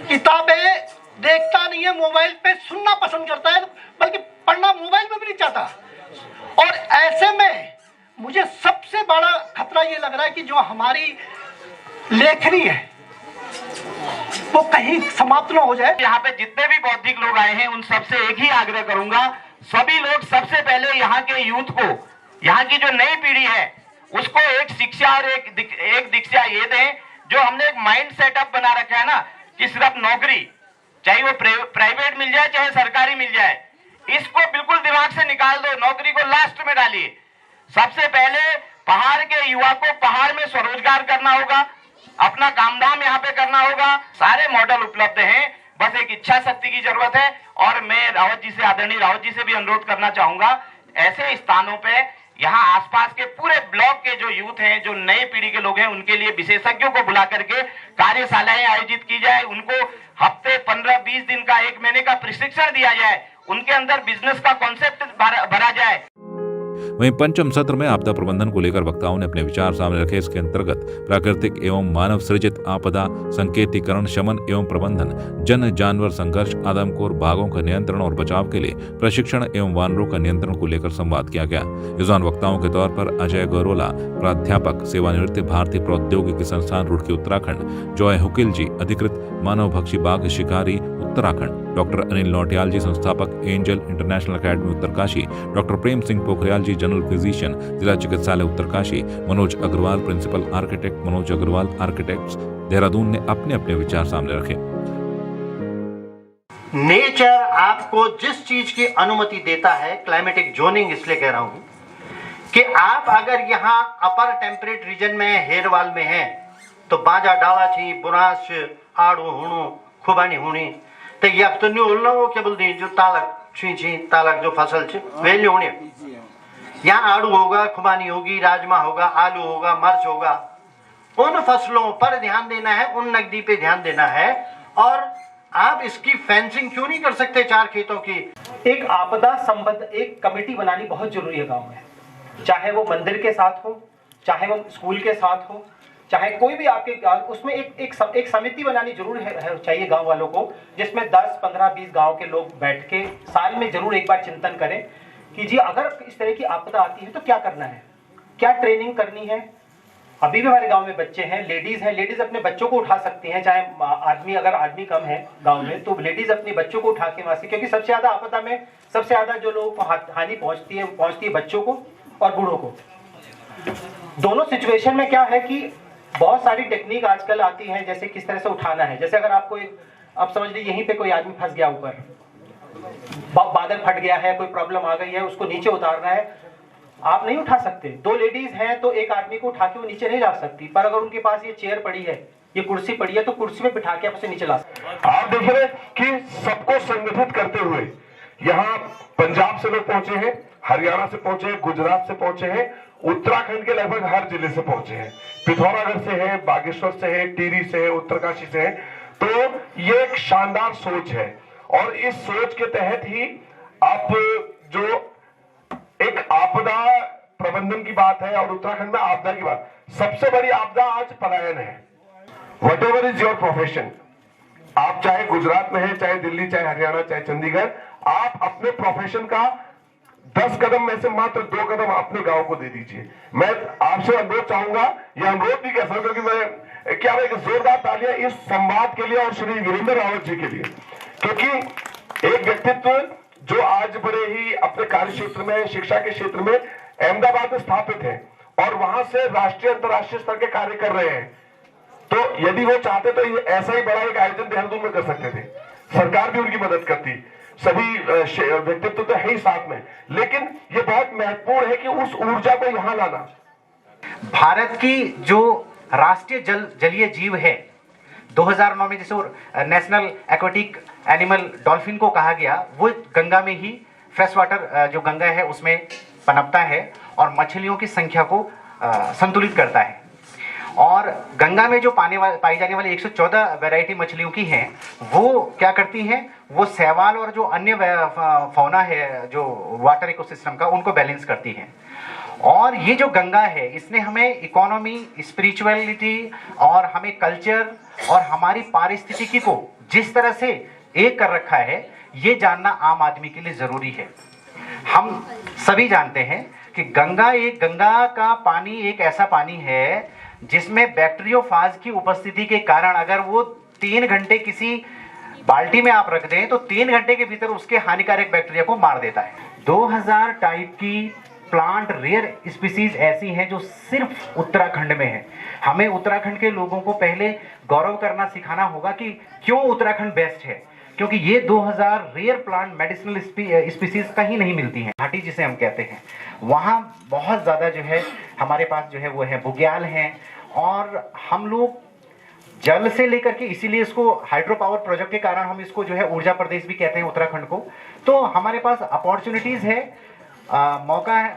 किताबें देखता नहीं है, मोबाइल पे सुनना पसंद करता है, बल्कि पढ़ना मोबाइल में भी नहीं चाहता। और ऐसे में मुझे सबसे बड़ा खतरा ये लग रहा है कि जो हमारी लेखनी है वो कहीं समाप्त न हो जाए। यहाँ पे जितने भी बौद्धिक लोग आए हैं उन सबसे एक ही आग्रह करूंगा, सभी लोग सबसे पहले यहाँ के यूथ को, यहाँ की जो नई पीढ़ी है उसको एक शिक्षा और एक दीक्षा ये दें, जो हमने एक माइंड सेटअप बना रखा है ना कि सिर्फ नौकरी, चाहे वो प्राइवेट मिल जाए चाहे सरकारी मिल जाए, इसको बिल्कुल दिमाग से निकाल दो, नौकरी को लास्ट में डालिए। सबसे पहले पहाड़ के युवा को पहाड़ में स्वरोजगार करना होगा, अपना काम धाम यहाँ पे करना होगा। सारे मॉडल उपलब्ध हैं, बस एक इच्छा शक्ति की जरूरत है। और मैं रावत जी से, आदरणीय रावत जी से भी अनुरोध करना चाहूंगा, ऐसे स्थानों पे यहाँ आसपास के पूरे ब्लॉक के जो यूथ हैं, जो नए पीढ़ी के लोग हैं, उनके लिए विशेषज्ञों को बुला करके कार्यशालाएं आयोजित की जाए, उनको हफ्ते 15-20 दिन का, 1 महीने का प्रशिक्षण दिया जाए, उनके अंदर बिजनेस का कॉन्सेप्ट भरा जाए। वहीं पंचम सत्र में आपदा प्रबंधन को लेकर वक्ताओं ने अपने विचार सामने रखे। इसके अंतर्गत प्राकृतिक एवं मानव सृजित आपदा संकेतीकरण, शमन एवं प्रबंधन, जन जानवर संघर्ष, आदमखोर बाघों का नियंत्रण और बचाव के लिए प्रशिक्षण एवं वानरों का नियंत्रण को लेकर संवाद किया गया। इस दौरान वक्ताओं के तौर पर अजय गौरोला, प्राध्यापक, सेवानिवृत्त, भारतीय प्रौद्योगिकी संस्थान रुड़की उत्तराखंड, जॉय हुकिल जी, अधिकृत मानवभक्षी बाघ शिकारी उत्तराखंड, डॉक्टर अनिल नौटियाल जी, संस्थापक angel international academy Uttarkashi, doctor Prem Singh Pokhriyal ji, general physician, जिला चिकित्सालय Uttarkashi, Manoj Agarwal, principal architect, Manoj Agarwal architects, Dehradun ने अपने अपने विचार सामने रखे। नेचर आपको जिस चीज की अनुमति देता है, क्लाइमेटिक जोनिंग इसलिए कह रहा हूं कि आप अगर यहाँ अपर टेम्परेट रीजन में, हेरवाल में हैं, तो बाजा डाला थी, बुराश, आड़ो हुणु, खुबानी हुणी, तो यह तो नहीं बोलना वो क्या बोलती जो तालक छी तालक जो फसल छे वेली होनी। यहाँ आड़ू होगा, खुबानी होगी, राजमा होगा, आलू होगा, मर्च होगा, उन फसलों पर ध्यान देना है, उन नकदी पे ध्यान देना है। और आप इसकी फेंसिंग क्यों नहीं कर सकते 4 खेतों की? एक आपदा संबंध एक कमेटी बनानी बहुत जरूरी है गांव में, चाहे वो मंदिर के साथ हो, चाहे वो स्कूल के साथ हो, चाहे कोई भी आपके उसमें एक समिति बनानी जरूर है चाहिए गांव वालों को, जिसमें 10, 15, 20 गांव के लोग बैठ के साल में जरूर एक बार चिंतन करें कि जी अगर इस तरह की आपदा आती है तो क्या करना है, क्या ट्रेनिंग करनी है। अभी भी हमारे गांव में बच्चे हैं, लेडीज अपने बच्चों को उठा सकती हैं, चाहे आदमी, अगर आदमी कम है गांव में तो लेडीज अपने बच्चों को उठा के वहां से, क्योंकि सबसे ज्यादा आपदा में सबसे ज्यादा जो लोगों को हानि पहुंचती है बच्चों को और बूढ़ों को। दोनों सिचुएशन में क्या है कि बहुत सारी टेक्निक आजकल आती है, जैसे किस तरह से उठाना है। जैसे अगर आपको आप समझ लीजिए यहीं पे कोई आदमी फंस गया, ऊपर बादल फट गया है, कोई प्रॉब्लम आ गई है, उसको नीचे उतारना है, आप नहीं उठा सकते। 2 लेडीज हैं तो एक आदमी को उठा के वो नीचे नहीं ला सकती, पर अगर उनके पास ये चेयर पड़ी है, ये कुर्सी पड़ी है, तो कुर्सी में बिठा के आप उसे नीचे ला सकते। आप देख रहे कि सबको संगठित करते हुए यहाँ पंजाब से लोग पहुंचे हैं, हरियाणा से पहुंचे हैं, गुजरात से पहुंचे हैं, उत्तराखंड के लगभग हर जिले से पहुंचे हैं, पिथौरागढ़ से है, बागेश्वर से है, टिहरी से है, उत्तरकाशी से है। तो ये एक शानदार सोच है और इस सोच के तहत ही आप जो एक आपदा प्रबंधन की बात है और उत्तराखंड में आपदा की बात, सबसे बड़ी आपदा आज पलायन है। What ever is your profession, आप चाहे गुजरात में है, चाहे दिल्ली, चाहे हरियाणा, चाहे चंडीगढ़, आप अपने प्रोफेशन का 10 कदम में से मात्र 2 कदम अपने गांव को दे दीजिए। मैं आपसे अनुरोध चाहूंगा, यह अनुरोध भी कह सकता हूं क्योंकि मैं क्या एक जोरदार तालियां इस संवाद के लिए और श्री वीरेंद्र रावत जी के लिए, क्योंकि एक व्यक्तित्व जो आज बड़े ही अपने कार्य क्षेत्र में, शिक्षा के क्षेत्र में अहमदाबाद में स्थापित है और वहां से राष्ट्रीय अंतर्राष्ट्रीय स्तर के कार्य कर रहे हैं, तो यदि वो चाहते तो ये ऐसा ही बड़ा एक आयोजन देहरादून में कर सकते थे। सरकार भी उनकी मदद करती, सभी व्यक्तित्व तो है ही साथ में, लेकिन ये बहुत महत्वपूर्ण है कि उस ऊर्जा को यहां लाना। भारत की जो राष्ट्रीय जलीय जीव है, 2009 में जैसे नेशनल एक्वाटिक एनिमल डॉल्फिन को कहा गया, वो गंगा में ही फ्रेश वाटर जो गंगा है उसमें पनपता है और मछलियों की संख्या को संतुलित करता है। और गंगा में जो पाई जाने वाली 114 वैरायटी मछलियों की हैं, वो क्या करती हैं, वो शैवाल और जो अन्य फौना है जो वाटर इकोसिस्टम का, उनको बैलेंस करती हैं। और ये जो गंगा है, इसने हमें इकोनॉमी, स्पिरिचुअलिटी और हमें कल्चर और हमारी पारिस्थितिकी को जिस तरह से एक कर रखा है, ये जानना आम आदमी के लिए जरूरी है। हम सभी जानते हैं कि गंगा का पानी एक ऐसा पानी है जिसमें बैक्टीरियोफाज की उपस्थिति के कारण अगर वो 3 घंटे किसी बाल्टी में आप रख दें तो 3 घंटे के भीतर उसके हानिकारक बैक्टीरिया को मार देता है। 2000 टाइप की प्लांट रेयर स्पीसीज ऐसी हैं जो सिर्फ उत्तराखंड में है। हमें उत्तराखंड के लोगों को पहले गौरव करना सिखाना होगा कि क्यों उत्तराखंड बेस्ट है, क्योंकि ये 2000 रेयर प्लांट मेडिसिनल स्पीसीज कहीं नहीं मिलती हैं। घाटी जिसे हम कहते हैं, वहाँ बहुत ज़्यादा जो है हमारे पास जो है वो है बुग्याल हैं। और हम लोग जल से लेकर के, इसीलिए इसको हाइड्रो पावर प्रोजेक्ट के कारण हम इसको जो है ऊर्जा प्रदेश भी कहते हैं उत्तराखंड को। तो हमारे पास अपॉर्चुनिटीज है, मौका है,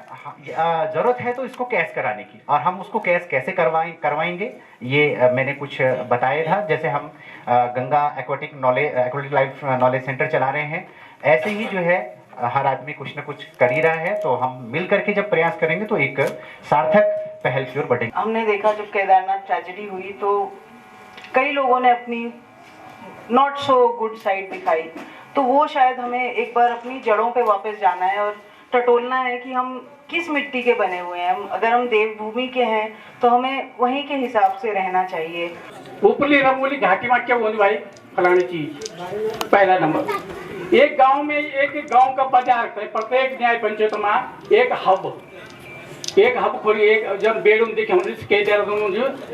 जरूरत है तो इसको कैश कराने की, और हम उसको कैश कैसे करवाएंगे ये मैंने कुछ बताया था। जैसे हम Ganga aquatic life knowledge centre चला रहे हैं, ऐसे ही जो है हर आदमी कुछ न कुछ कर ही रहा है। तो हम मिल करके जब प्रयास करेंगे तो एक सार्थक पहल की ओर बढ़ेंगे। हमने देखा जब केदारनाथ ट्रेजेडी हुई तो कई लोगों ने अपनी नॉट सो गुड साइड दिखाई, तो वो शायद हमें एक बार अपनी जड़ों पे वापस जाना है और टटोलना है कि हम किस मिट्टी के बने हुए हैं। अगर हम देवभूमि के हैं तो हमें वहीं के हिसाब से रहना चाहिए। ऊपरली रंगोली घाटी में क्या होने वाली फलानी चीज, पहला नंबर। एक गांव में एक गांव का बाजार, प्रत्येक न्याय पंचायत में एक हब खोली। एक जब बेडरूम देखे हमने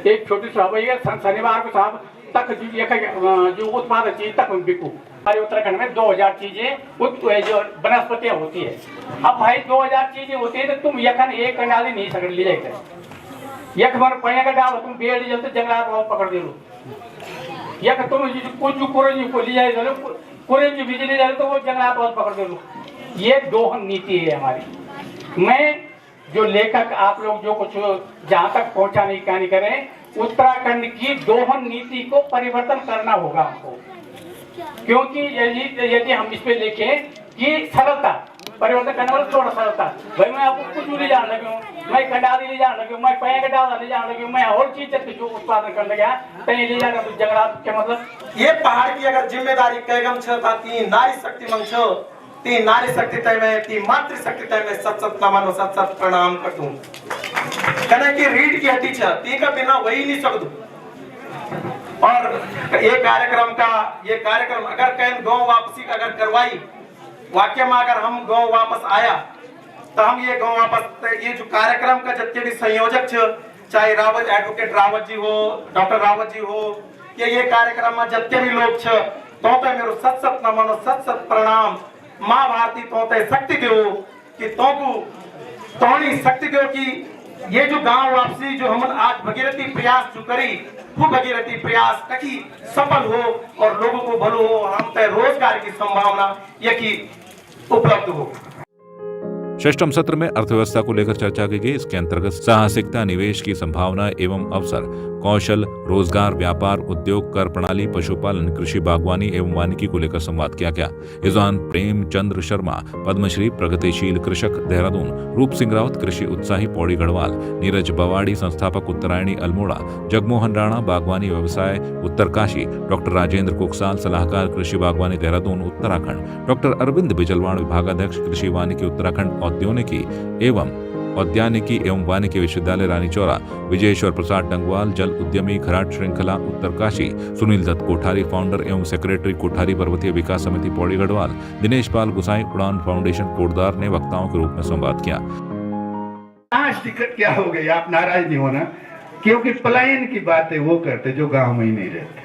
एक छोटी सी हब है, शनिवार को साहब तक जो उत्पाद चीज तक बिकू। हमारे उत्तराखंड में 2000 चीजें जो वनस्पतियां होती है। अब भाई 2000 चीजें होती है तो तुम यखन एक कंडाली नहीं सकते ले जाकर, यख मन पैया का डाल तुम बेड़ जलते जंगलात वाल पकड़ दे लो। यख तुम कुछ कुरेंजी को ले जाए, कुरेंजी बिजली जाए तो वो जंगलात वाल पकड़ दे लो। ये दोहन नीति है हमारी। मैं जो लेखक आप लोग जो कुछ जहाँ तक पहुँचाने की कहानी करें, उत्तराखंड की दोहन नीति को परिवर्तन करना होगा हमको, क्योंकि यदि हम इस पे लिखें कि सरलता परिवर्तन करने वाला थोड़ा सरलता, भाई मैं आपको कुछ ले जान लगे, मैं कंडाली ले जान लगे, मैं पैया का डाला ले जान लगे, मैं और चीज जो उत्पादन करने गया कहीं ले जाना, तो जंगलात के मतलब ये पहाड़ की अगर जिम्मेदारी कैगम छता ती नारी शक्ति मंग छो, ती नारी शक्ति तय में, ती मातृ शक्ति तय में सत नमन सत प्रणाम कर दूं। कहना कि रीढ़ की हड्डी छ, ती का बिना वही नहीं सकदू। और ये कार्यक्रम अगर कहीं गांव वापसी अगर करवाई, वाक्य में अगर हम गांव वापस आया तो हम ये गांव वापस, ये जो कार्यक्रम का जितने भी संयोजक छ, चाहे रावत एडवोकेट रावत जी हो, डॉक्टर रावत जी हो, ये कार्यक्रम में जितने भी लोग छ, तो मेरो सत नमन सत प्रणाम। माँ भारती तो शक्ति दो कि तोड़ी शक्ति दो कि ये जो गांव वापसी जो हम आज भगीरथी प्रयास जो करी, वो भगीरथी प्रयास कहीं सफल हो और लोगों को भलो हो, हम तय रोजगार की संभावना यही उपलब्ध हो। षष्ठम सत्र में अर्थव्यवस्था को लेकर चर्चा की गई। इसके अंतर्गत साहसिकता, निवेश की संभावना एवं अवसर, कौशल, रोजगार, व्यापार, उद्योग, कर प्रणाली, पशुपालन, कृषि, बागवानी एवं वानिकी को लेकर संवाद किया गया। इस दौरान प्रेमचंद्र शर्मा, पद्मश्री, प्रगतिशील कृषक देहरादून, रूप सिंह रावत, कृषि उत्साही पौड़ी गढ़वाल, नीरज बवाड़ी, संस्थापक उत्तरायणी अल्मोड़ा, जगमोहन राणा, बागवानी व्यवसाय उत्तरकाशी, डॉक्टर राजेंद्र कुकसाल, सलाहकार कृषि बागवानी देहरादून उत्तराखंड, डॉक्टर अरविंद बिजलवाड़, विभागाध्यक्ष कृषि वानिकी उत्तराखंड औद्योगिकी एवं औद्यानिकी एवं वानिकी विश्वविद्यालय रानीचौरा, विजयेश्वर प्रसाद डंगवाल, जल उद्यमी घराट श्रृंखला उत्तरकाशी, सुनील दत्त कोठारी फाउंडर एवं सेक्रेटरी कोठारी पर्वतीय विकास समिति पौड़ी गढ़वाल, दिनेश पाल गुसाई उड़ान फाउंडेशन कोटदार ने वक्ताओं के रूप में संवाद किया। आज टिकट क्या हो गई, आप नाराज नहीं होना, क्योंकि पलायन की बातें वो करते जो गांव में ही नहीं रहते।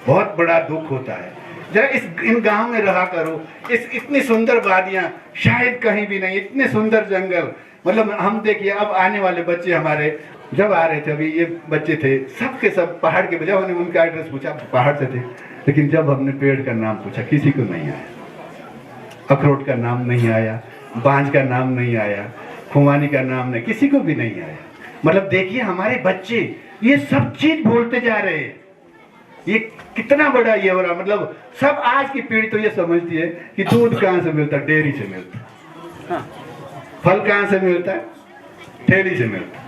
बहुत बड़ा दुख होता है। जरा इन गांव में रहा करो। इतनी सुंदर वादियां शायद कहीं भी नहीं, इतने सुंदर जंगल। मतलब हम देखिए अब आने वाले बच्चे हमारे जब आ रहे थे, अभी ये बच्चे थे सबके सब पहाड़ के, जब हमने उनका एड्रेस पूछा पहाड़ से थे, लेकिन जब हमने पेड़ का नाम पूछा किसी को नहीं आया, अखरोट का नाम नहीं आया, बांज का नाम नहीं आया, खुमानी का नाम नहीं, किसी को भी नहीं आया। मतलब देखिए हमारे बच्चे ये सब चीज बोलते जा रहे हैं। ये कितना बड़ा ये हो रहा, मतलब सब आज की पीढ़ी तो ये समझती है कि दूध कहाँ से मिलता है, डेयरी से मिलता है, फल कहाँ से मिलता है, ठेली से मिलता है।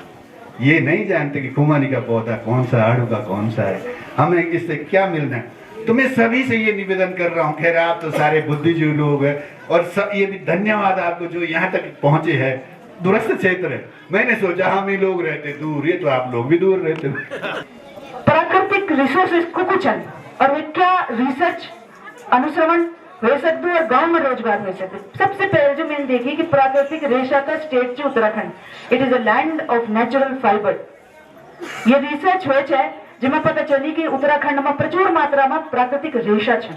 ये नहीं जानते कि खुमानी का पौधा कौन सा, आड़ू का कौन सा है, हमें इससे क्या मिलना है। तो मैं सभी से ये निवेदन कर रहा हूँ, खैर आप तो सारे बुद्धिजीवी लोग हैं और ये भी धन्यवाद आपको जो यहाँ तक पहुँचे हैं। दूरस्थ क्षेत्र है, मैंने सोचा हम ही लोग रहते दूर, ये तो आप लोग भी दूर रहते। प्राकृतिक रिसोर्सेज को कुचल और वे क्या रिसर्च अनुश्रवण हो सकते और गांव में रोजगार मिल सकते। सबसे पहले जो मैंने देखी कि प्राकृतिक रेशा का स्टेट जो Uttarakhand, it is a land of natural fibre. ये रिसर्च हुए है जिसमें पता चली कि उत्तराखंड में प्रचुर मात्रा में प्राकृतिक रेशा है।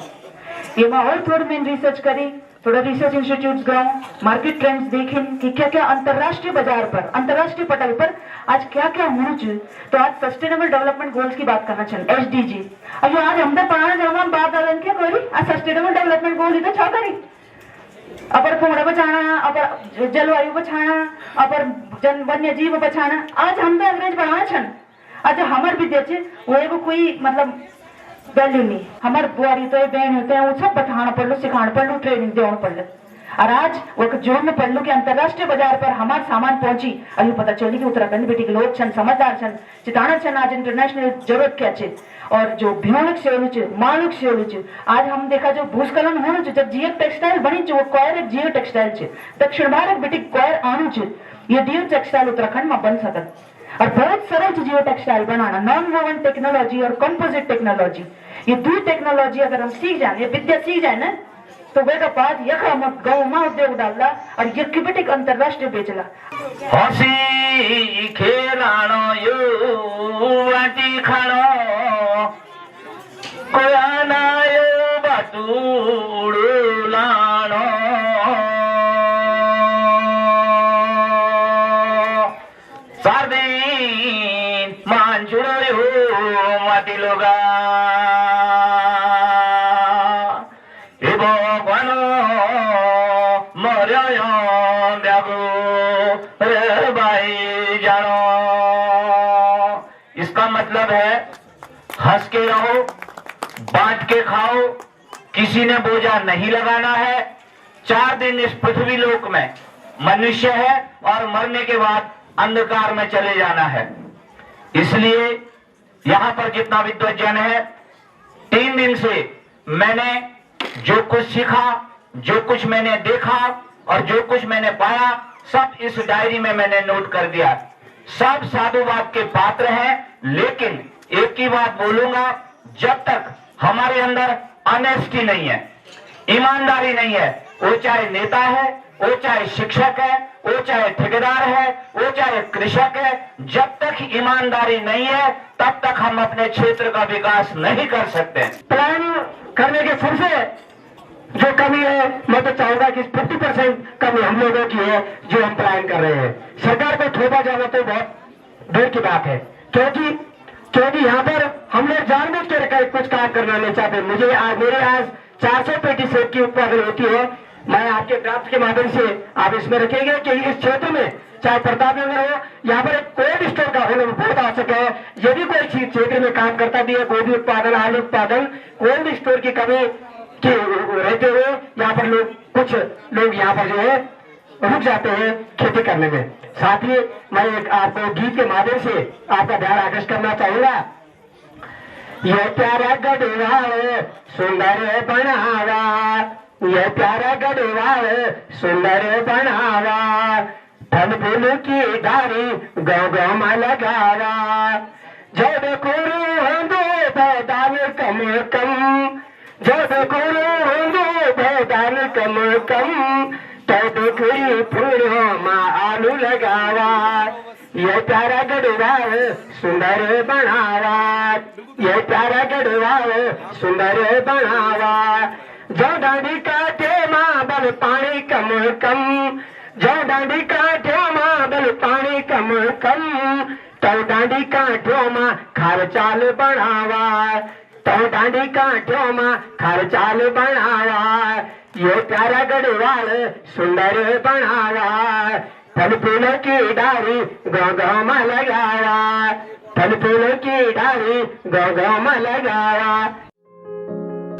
ये मैं और थोड़ी मैंने रिसर्च करी, थोड़ा रिसर्च इंस्टीट्यूट गए, मार्केट ट्रेंड्स देखे कि क्या क्या अंतरराष्ट्रीय बाजार पर, अंतरराष्ट्रीय पटल पर आज क्या क्या होना चाहिए। तो आज सस्टेनेबल डेवलपमेंट गोल्स की बात करना चाहिए, SDG। अब जो आज हमने पढ़ाने जाना बात आ क्या करी, आज सस्टेनेबल डेवलपमेंट गोल ही तो छा करी, अपर फूड़ा बचाना, अपर जलवायु बचाना, अपर वन्य जीव बचाना। आज हम तो अंग्रेज पढ़ाना छन, आज हमारे विद्यार्थी वो एगो कोई मतलब वैल्यू नहीं। हमारे बुआरी तो बहन होते हैं, वो सब बताना पड़ लो, सिखाना पड़ लो, ट्रेनिंग देना पड़ लो। और आज वो जोड़ने पड़ लो कि अंतरराष्ट्रीय बाजार पर हमारा सामान पहुंची। अभी पता चली कि उत्तराखंड बेटी के लोग छन, समझदार छन, चिताना छन, आज इंटरनेशनल जरूरत क्या है। और जो भ्योनक से होनी चाहिए, मालुक से होनी चाहिए। आज हम देखा जो भूस्खलन होना चाहिए, जब जियो टेक्सटाइल बनी चाहिए, वो कोयर एक जियो टेक्सटाइल है, दक्षिण भारत बेटी कोयर आना चाहिए। ये जियो टेक्सटाइल उत्तराखंड में बन सकता और बहुत सरल चीज जियो टेक्सटाइल बनाना, नॉन वोवन टेक्नोलॉजी और कंपोजिट टेक्नोलॉजी। ये दो टेक्नोलॉजी अगर हम सीख जाए, ये विद्या सीख जाए ना, तो वे बाद यख हम गाँव में उद्योग डालला और यज्ञ अंतरराष्ट्रीय बेचला। हसी खेलाणो युवती खाणो कोयानायो बाटूड़ू लाणो सार्दीन मांचुड़ो माटी लोगा इसका मतलब है हंस के रहो, बांट के खाओ, किसी ने बोझा नहीं लगाना है। 4 दिन इस पृथ्वी लोक में मनुष्य है और मरने के बाद अंधकार में चले जाना है। इसलिए यहाँ पर जितना विद्वजन है, 3 दिन से मैंने जो कुछ सीखा, जो कुछ मैंने देखा और जो कुछ मैंने पाया, सब इस डायरी में मैंने नोट कर दिया। सब साधुवाद के पात्र हैं, लेकिन एक ही बात बोलूंगा, जब तक हमारे अंदर ऑनेस्टी नहीं है, ईमानदारी नहीं है, वो चाहे नेता है, वो चाहे शिक्षक है, वो चाहे ठेकेदार है, वो चाहे कृषक है, जब तक ईमानदारी नहीं है तब तक हम अपने क्षेत्र का विकास नहीं कर सकते। प्लान करने के सबसे जो कमी है, मैं तो चाहूंगा कि 50% कमी हम लोगों की है जो हम प्लान कर रहे हैं। सरकार को थोपा जाना तो बहुत दूर की बात है, क्योंकि यहाँ पर हम लोग जानबूझ के कुछ काम करना नहीं चाहते। मेरे आज 400 पेटी सेब की उत्पादन होती है। मैं आपके ड्राफ्ट के माध्यम से आप इसमें रखेंगे कि इस क्षेत्र में चाहे प्रतापनगर हो, यहाँ पर एक कोल्ड स्टोर का होना बहुत आवश्यक है। यदि कोई चीज क्षेत्र में काम करता भी है, गोभी उत्पादन, आलू उत्पादन, कोल्ड स्टोर की कमी के रहते हुए यहाँ पर कुछ लोग यहाँ पर जो है रुक जाते हैं खेती करने में। साथ ही मैं एक आपको गीत के माध्यम से आपका ध्यान आकर्षित करना चाहूंगा। यह प्यारा गढ़वा सुंदर बनावा, यह प्यारा गढ़वा सुंदर बनावा, फल फूल की डारी गाँव गाँव में लगावा, जब गुरु होंगे भैदान कम कम, जब गुरु होंगे भैदान कम कम, तब कोई फूलों में आलू लगावा, ये प्यारा गढ़वा सुंदर बनावा, ये प्यारा गढ़वा सुंदर बनावा, जो डांडी काटे माँ बल पानी कम कम, जो डांडी काटे माँ बल पानी कम कम, तो डांडी काठों में खर्चाल बढ़ावा, तो डांडी काठों में खर्चाल बढ़ावा, ये प्यारा गढ़वाल सुंदर बनावा, फल फूल की डारी गाँव गाँव में लगावा, फल फूल की डारी गाँव गाँव में लगावा।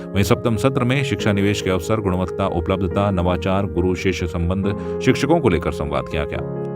वहीं सप्तम सत्र में शिक्षा निवेश के अवसर, गुणवत्ता, उपलब्धता, नवाचार, गुरु शिष्य संबंध, शिक्षकों को लेकर संवाद किया गया।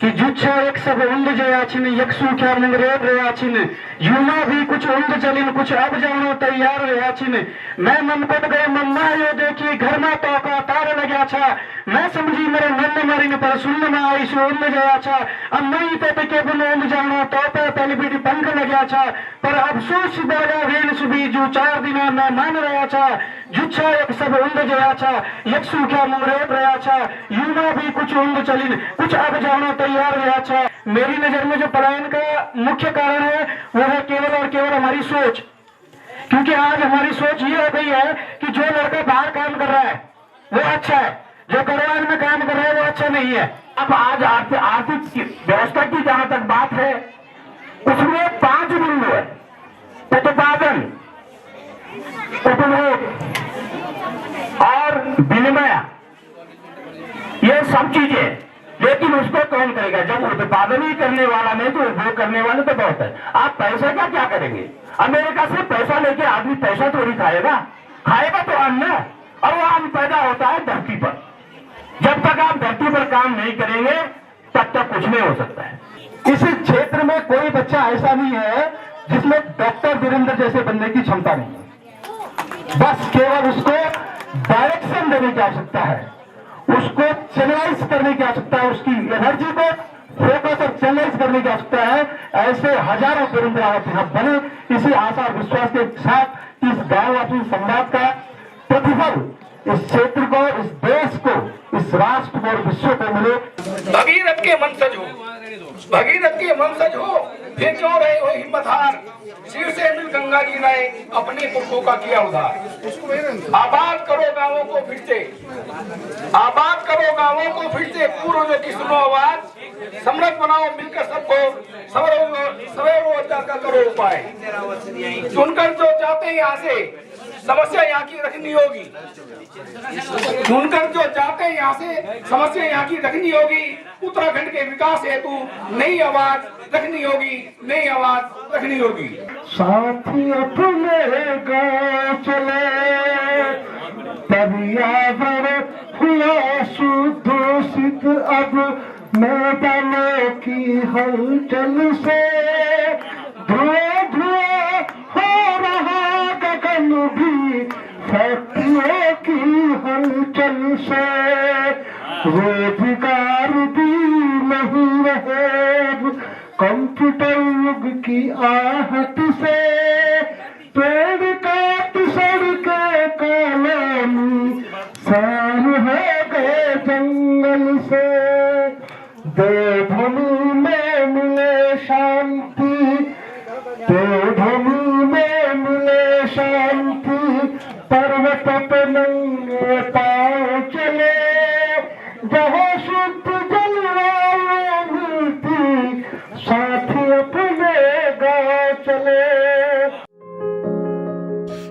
कि जुच्छा एक सब उंद जयाचिन यक्षु क्या मंगरेब रयाचिन, युमा भी कुछ उंद चलिन कुछ अब जानो तैयार रयाचिन, मैं मन पट गए मम्मा यो देखी घर में तो का तार लगा छा, मैं समझी मेरे मन में मरिन पर सुन में आई सो उंद जया छा, अब मैं तो के बनो उंद जानो तो पे पहले बेटी पंख लगा छा, पर अफसोस दादा वेल सुबी जो 4 दिन मैं मान रहा छा, जुच्छा एक सब उंद जया छा यक्षु क्या मंगरेब रया छा, युमा भी कुछ उंद चलिन कुछ अब जानो तैयार रहा छा। मेरी नजर में जो पलायन का मुख्य कारण है वो है केवल और केवल हमारी सोच, क्योंकि आज हमारी सोच ये हो गई है कि जो लड़का बाहर काम कर रहा है वो अच्छा है, जो गढ़वाल में काम कर रहा है वो अच्छा नहीं है। अब आज आर्थिक व्यवस्था की जहां तक बात है उसमें 5 बिंदु है, उत्पादन, उपभोग और विनिमय, ये सब चीजें, लेकिन उसको कौन करेगा? जब उत्पादन ही करने वाला नहीं तो उपभोग करने वाले तो बहुत है। आप पैसा का क्या करेंगे? अमेरिका से पैसा लेके आदमी पैसा थोड़ी खाएगा, खाएगा तो अन्न, और वो अन्न पैदा होता है धरती पर। जब तक आप धरती पर काम नहीं करेंगे तब तक कुछ नहीं हो सकता है। इस क्षेत्र में कोई बच्चा ऐसा नहीं है जिसमें डॉक्टर वीरेंद्र जैसे बनने की क्षमता नहीं है, बस केवल उसको डायरेक्शन देने की आवश्यकता है, उसको चैनलाइज करने की आवश्यकता है, उसकी एनर्जी को फोकस और चैनलाइज करने की आवश्यकता है। ऐसे हजारों वीरेंद्र रावत यहाँ बने, इसी आशा और विश्वास के साथ इस गांववासी संवाद का प्रतिफल इस क्षेत्र को, इस देश को, इस राष्ट्र को और विश्व को मिले। भगीरथ के वंशज हो, भगीरथ के वंशज हो, फिर क्यों रहे हो हिम्मत हार, सिर से मिल गंगा जी ने अपने पुरखों का किया उद्धार। आबाद करो गांवों को फिर से, आबाद करो गांवों को फिर से, पूर्वजों की सुनो आवाज, समृद्ध बनाओ मिलकर सबको, सवैरोजगार का करो उपाय। चुनकर जो चाहते हैं यहाँ से समस्या यहाँ की रखनी होगी, चुनकर जो चाहते हैं यहाँ से समस्या यहाँ की रखनी होगी। उत्तराखंड के विकास हेतु नई आवाज रखनी होगी, नई आवाज रखनी होगी। साथी अपने गाँव चले, पर्यावरण हुआ सुदूषित, अब मैदानों की हलचल से धुआं धुआं हो रहा गगन भी, फैक्ट्रियों की हलचल से रोजगार भी नहीं रहे, कंप्यूटर युग की आहट से पेड़ काट सड़कें कालानी सार हो गए जंगल से, देवभूमि में मिले शांति, देवभूमि में मिले शांति, पर्वत पे नंगे पांव चले, जहाँ शुद्ध जलवायु मिलती, साथी अपने गाँव चले।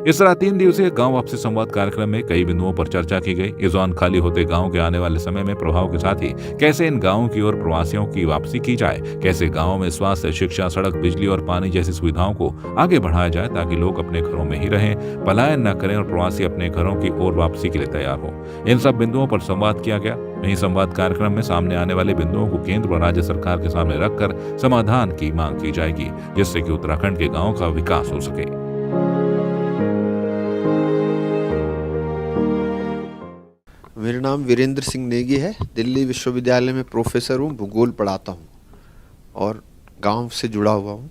इस तरह 3 दिवसीय गांव वापसी संवाद कार्यक्रम में कई बिंदुओं पर चर्चा की गई। इस दौरान खाली होते गांव के आने वाले समय में प्रभाव के साथ ही कैसे इन गांवों की ओर प्रवासियों की वापसी की जाए, कैसे गांवों में स्वास्थ्य, शिक्षा, सड़क, बिजली और पानी जैसी सुविधाओं को आगे बढ़ाया जाए ताकि लोग अपने घरों में ही रहें, पलायन न करें और प्रवासी अपने घरों की ओर वापसी के लिए तैयार हो। इन सब बिंदुओं पर संवाद किया गया। वहीं संवाद कार्यक्रम में सामने आने वाले बिंदुओं को केंद्र व राज्य सरकार के सामने रखकर समाधान की मांग की जाएगी, जिससे कि उत्तराखंड के गाँव का विकास हो सके। मेरा नाम वीरेंद्र सिंह नेगी है। दिल्ली विश्वविद्यालय में प्रोफेसर हूँ, भूगोल पढ़ाता हूँ और गांव से जुड़ा हुआ हूँ।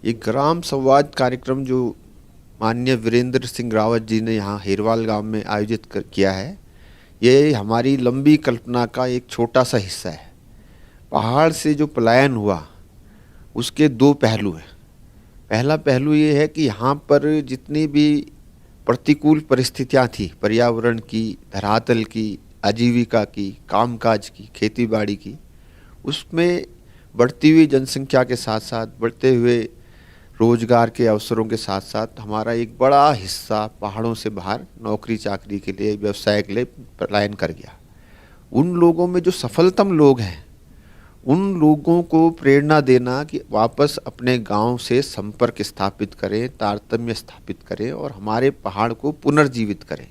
ये ग्राम संवाद कार्यक्रम जो माननीय वीरेंद्र सिंह रावत जी ने यहाँ हेरवाल गांव में आयोजित किया है, ये हमारी लंबी कल्पना का एक छोटा सा हिस्सा है। पहाड़ से जो पलायन हुआ उसके दो पहलू हैं। पहला पहलू ये है कि यहाँ पर जितनी भी प्रतिकूल परिस्थितियाँ थी, पर्यावरण की, धरातल की, आजीविका की, कामकाज की, खेतीबाड़ी की, उसमें बढ़ती हुई जनसंख्या के साथ साथ बढ़ते हुए रोजगार के अवसरों के साथ साथ हमारा एक बड़ा हिस्सा पहाड़ों से बाहर नौकरी चाकरी के लिए, व्यवसाय के लिए पलायन कर गया। उन लोगों में जो सफलतम लोग हैं, उन लोगों को प्रेरणा देना कि वापस अपने गांव से संपर्क स्थापित करें, तारतम्य स्थापित करें और हमारे पहाड़ को पुनर्जीवित करें।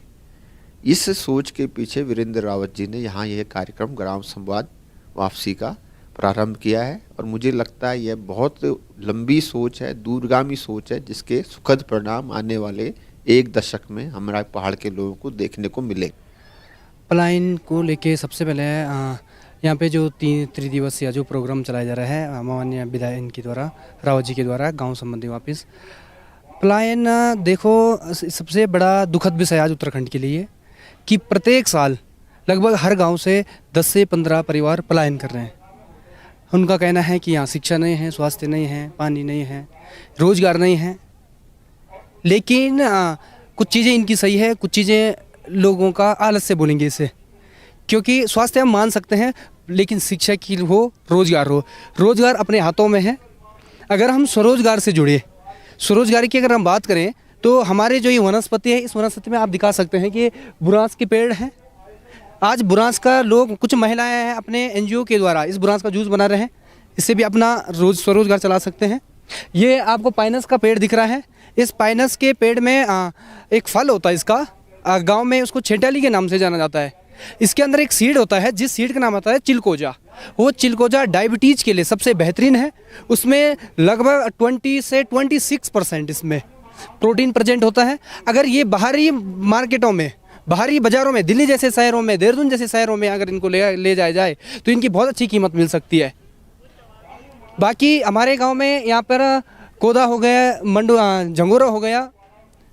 इस सोच के पीछे वीरेंद्र रावत जी ने यहाँ यह कार्यक्रम ग्राम संवाद वापसी का प्रारंभ किया है और मुझे लगता है यह बहुत लंबी सोच है, दूरगामी सोच है, जिसके सुखद परिणाम आने वाले 1 दशक में हमारे पहाड़ के लोगों को देखने को मिले। पलायन को लेके सबसे पहले यहाँ पे जो 3 त्रिदिवसीय जो प्रोग्राम चलाया जा रहा है माननीय विधायक के द्वारा, रावत जी के द्वारा, गांव संबंधी वापस पलायन, देखो सबसे बड़ा दुखद विषय आज उत्तराखंड के लिए कि प्रत्येक साल लगभग हर गांव से 10 से 15 परिवार पलायन कर रहे हैं। उनका कहना है कि यहाँ शिक्षा नहीं है, स्वास्थ्य नहीं है, पानी नहीं है, रोजगार नहीं है। लेकिन कुछ चीज़ें इनकी सही है, कुछ चीज़ें लोगों का आलस्य बोलेंगे इसे, क्योंकि स्वास्थ्य हम मान सकते हैं लेकिन शिक्षा की हो, रोजगार हो, रोजगार अपने हाथों में है। अगर हम स्वरोजगार से जुड़े, स्वरोजगार की अगर हम बात करें तो हमारे जो ये वनस्पति है, इस वनस्पति में आप दिखा सकते हैं कि बुरांस के पेड़ हैं। आज बुरांस का लोग, कुछ महिलाएं हैं अपने एनजीओ के द्वारा इस बुरांस का जूस बना रहे हैं, इससे भी अपना स्वरोजगार चला सकते हैं। ये आपको पाइनस का पेड़ दिख रहा है। इस पाइनस के पेड़ में एक फल होता है, इसका गांव में उसको छेटाली के नाम से जाना जाता है। इसके अंदर एक सीड होता है जिस सीड का नाम होता है चिलकोजा। वो चिलकोजा डायबिटीज़ के लिए सबसे बेहतरीन है। उसमें लगभग 20 से 26% इसमें प्रोटीन प्रेजेंट होता है। अगर ये बाहरी मार्केटों में, बाहरी बाज़ारों में, दिल्ली जैसे शहरों में, देहरादून जैसे शहरों में अगर इनको ले जाया जाए तो इनकी बहुत अच्छी कीमत मिल सकती है। बाकी हमारे गांव में यहाँ पर कोदा हो गया, झंगोरा हो गया।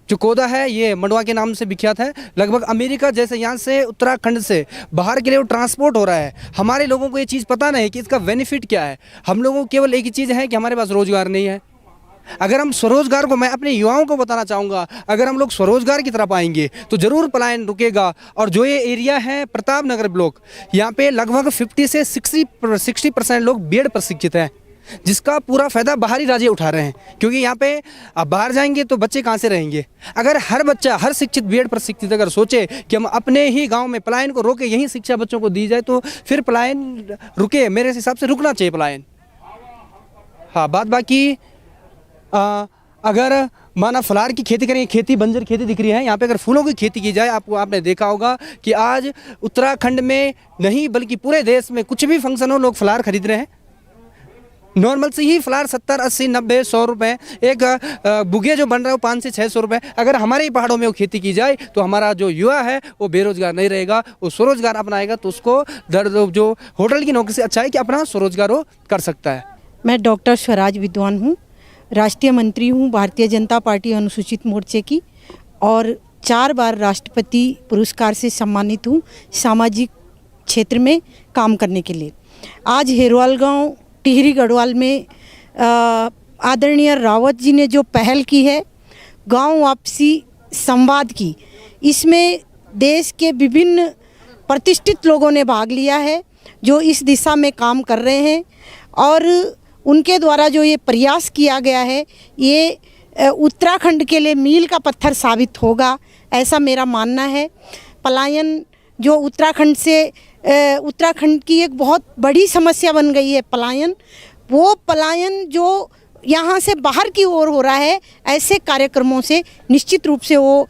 जो कोदा है ये मंडवा के नाम से विख्यात है। लगभग अमेरिका जैसे यहाँ से, उत्तराखंड से बाहर के लिए वो ट्रांसपोर्ट हो रहा है। हमारे लोगों को ये चीज़ पता नहीं कि इसका बेनिफिट क्या है। हम लोगों को केवल एक ही चीज़ है कि हमारे पास रोज़गार नहीं है। अगर हम स्वरोजगार को, मैं अपने युवाओं को बताना चाहूँगा, अगर हम लोग स्वरोजगार की तरफ आएंगे तो ज़रूर पलायन रुकेगा। और जो ये एरिया है प्रताप नगर ब्लॉक, यहाँ पे लगभग 50 से 60% लोग बीएड प्रशिक्षित हैं, जिसका पूरा फ़ायदा बाहरी राज्य उठा रहे हैं। क्योंकि यहाँ पे अब बाहर जाएंगे तो बच्चे कहाँ से रहेंगे। अगर हर बच्चा, हर शिक्षित बीएड प्रशिक्षित अगर सोचे कि हम अपने ही गांव में पलायन को रोके, यहीं शिक्षा बच्चों को दी जाए, तो फिर पलायन रुके। मेरे हिसाब से रुकना चाहिए पलायन। हाँ, बात बाकी अगर माना फलार की खेती करेंगे, खेती बंजर खेती दिख रही है। यहाँ पे अगर फूलों की खेती की जाए, आपने देखा होगा कि आज उत्तराखंड में नहीं बल्कि पूरे देश में कुछ भी फंक्शन हो, लोग फलार खरीद रहे हैं। नॉर्मल से ही फ्लावर 70, 80, 90, 100 रुपये। एक बुगे जो बन रहा है वो 500 से 600 रुपये। अगर हमारे ही पहाड़ों में वो खेती की जाए तो हमारा जो युवा है वो बेरोजगार नहीं रहेगा, वो स्वरोजगार अपनाएगा। तो उसको जो होटल की नौकरी से अच्छा है कि अपना स्वरोजगार वो कर सकता है। मैं डॉक्टर स्वराज विद्वान हूँ, राष्ट्रीय मंत्री हूँ भारतीय जनता पार्टी अनुसूचित मोर्चे की, और 4 बार राष्ट्रपति पुरस्कार से सम्मानित हूँ सामाजिक क्षेत्र में काम करने के लिए। आज हेरवाल गाँव टिहरी गढ़वाल में आदरणीय रावत जी ने जो पहल की है गांव वापसी संवाद की, इसमें देश के विभिन्न प्रतिष्ठित लोगों ने भाग लिया है जो इस दिशा में काम कर रहे हैं। और उनके द्वारा जो ये प्रयास किया गया है, ये उत्तराखंड के लिए मील का पत्थर साबित होगा, ऐसा मेरा मानना है। पलायन जो उत्तराखंड की एक बहुत बड़ी समस्या बन गई है पलायन, वो पलायन जो यहाँ से बाहर की ओर हो रहा है, ऐसे कार्यक्रमों से निश्चित रूप से वो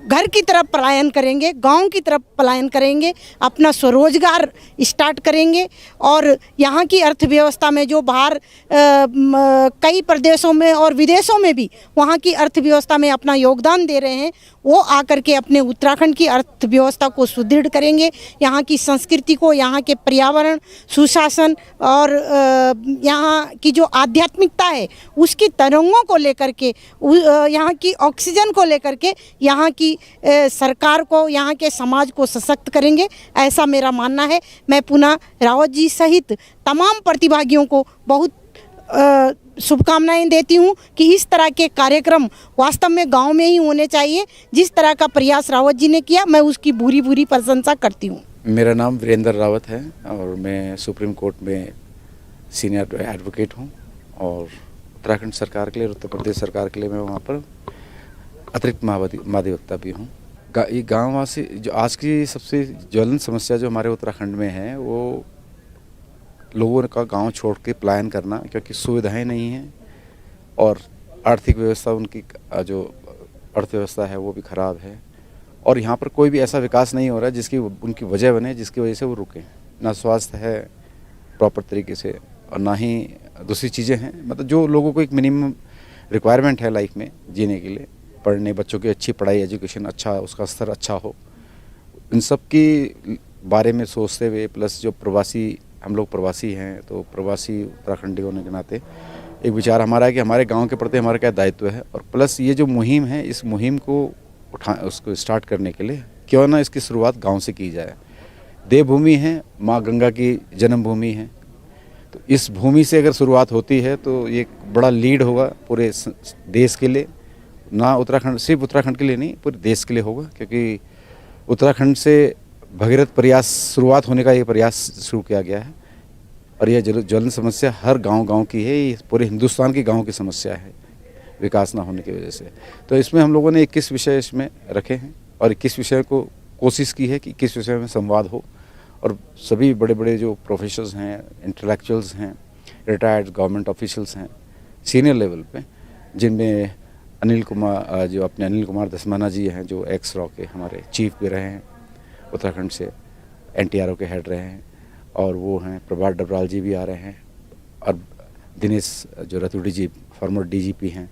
घर की तरफ पलायन करेंगे, गांव की तरफ पलायन करेंगे, अपना स्वरोजगार स्टार्ट करेंगे और यहाँ की अर्थव्यवस्था में जो बाहर कई प्रदेशों में और विदेशों में भी वहाँ की अर्थव्यवस्था में अपना योगदान दे रहे हैं, वो आकर के अपने उत्तराखंड की अर्थव्यवस्था को सुदृढ़ करेंगे। यहाँ की संस्कृति को, यहाँ के पर्यावरण, सुशासन और यहाँ की जो आध्यात्मिकता है उसकी तरंगों को लेकर के, यहाँ की ऑक्सीजन को लेकर के यहाँ की सरकार को, यहाँ के समाज को सशक्त करेंगे, ऐसा मेरा मानना है। मैं पुनः रावत जी सहित तमाम प्रतिभागियों को बहुत शुभकामनाएं देती हूं कि इस तरह के कार्यक्रम वास्तव में गांव में ही होने चाहिए। जिस तरह का प्रयास रावत जी ने किया, मैं उसकी पूरी प्रशंसा करती हूं। मेरा नाम वीरेंद्र रावत है और मैं सुप्रीम कोर्ट में सीनियर एडवोकेट हूं और उत्तराखंड सरकार के लिए, उत्तर प्रदेश सरकार के लिए मैं वहां पर अतिरिक्त महाधिवक्ता भी हूं। ये गाँववासी जो आज की सबसे ज्वलंत समस्या जो हमारे उत्तराखंड में है, वो लोगों का गांव छोड़ के पलायन करना, क्योंकि सुविधाएं नहीं हैं और आर्थिक व्यवस्था, उनकी जो अर्थव्यवस्था है वो भी ख़राब है और यहाँ पर कोई भी ऐसा विकास नहीं हो रहा है जिसकी उनकी वजह बने, जिसकी वजह से वो रुकें। ना स्वास्थ्य है प्रॉपर तरीके से और ना ही दूसरी चीज़ें हैं। मतलब जो लोगों को एक मिनिमम रिक्वायरमेंट है लाइफ में जीने के लिए, पढ़ने, बच्चों की अच्छी पढ़ाई, एजुकेशन अच्छा, उसका स्तर अच्छा हो, इन सब की बारे में सोचते हुए, प्लस जो प्रवासी, हम लोग प्रवासी हैं तो प्रवासी उत्तराखंडी होने के नाते एक विचार हमारा है कि हमारे गांव के प्रति हमारा क्या दायित्व है और प्लस ये जो मुहिम है, इस मुहिम को उसको स्टार्ट करने के लिए क्यों ना इसकी शुरुआत गांव से की जाए। देवभूमि है, माँ गंगा की जन्मभूमि है, तो इस भूमि से अगर शुरुआत होती है तो ये बड़ा लीड होगा पूरे देश के लिए, ना उत्तराखंड, सिर्फ उत्तराखंड के लिए नहीं, पूरे देश के लिए होगा, क्योंकि उत्तराखंड से भगीरथ प्रयास शुरुआत होने का ये प्रयास शुरू किया गया है और यह ज्वलंत समस्या हर गांव की है, ये पूरे हिंदुस्तान की गांव की समस्या है विकास ना होने की वजह से। तो इसमें हम लोगों ने 21 विषय इसमें रखे हैं और 21 विषय को कोशिश की है कि 21 विषय में संवाद हो और सभी बड़े बड़े जो प्रोफेसर्स हैं, इंटेलेक्चुअल्स हैं, रिटायर्ड गवर्नमेंट ऑफिशियल्स हैं सीनियर लेवल पे, जिनमें अनिल कुमार दसमाना जी हैं जो एक्स रॉ के हमारे चीफ भी रहे हैं, उत्तराखंड से NTRO के हेड रहे हैं, और वो हैं प्रभात डबराल जी भी आ रहे हैं और दिनेश जो रतूड़ी जी फॉर्मर DGP हैं।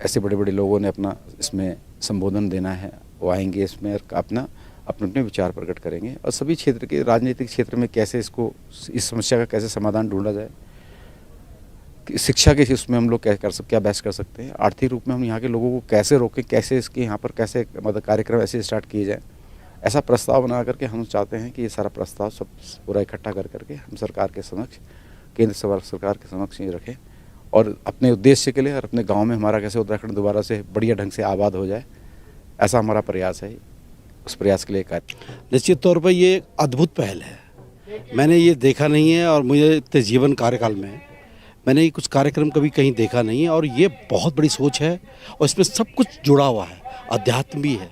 ऐसे बड़े बड़े लोगों ने अपना इसमें संबोधन देना है, वो आएंगे इसमें अपने अपने विचार प्रकट करेंगे और सभी क्षेत्र के राजनीतिक क्षेत्र में कैसे इसको, इस समस्या का कैसे समाधान ढूंढा जाए, शिक्षा के उसमें हम लोग क्या बेस्ट कर सकते हैं, आर्थिक रूप में हम यहाँ के लोगों को कैसे रोकें, कैसे इसके यहाँ पर कैसे मतलब कार्यक्रम ऐसे स्टार्ट किए जाए, ऐसा प्रस्ताव बना करके हम चाहते हैं कि ये सारा प्रस्ताव सब पूरा इकट्ठा कर करके हम सरकार के समक्ष, केंद्र सरकार के समक्ष ये रखें और अपने उद्देश्य के लिए और अपने गांव में हमारा कैसे उत्तराखंड दोबारा से बढ़िया ढंग से आबाद हो जाए, ऐसा हमारा प्रयास है। उस प्रयास के लिए कार्य निश्चित तौर पर ये अद्भुत पहल है। मैंने ये देखा नहीं है और मुझे इतने जीवन कार्यकाल में मैंने कुछ कार्यक्रम कभी कहीं देखा नहीं है और ये बहुत बड़ी सोच है और इसमें सब कुछ जुड़ा हुआ है, अध्यात्म भी है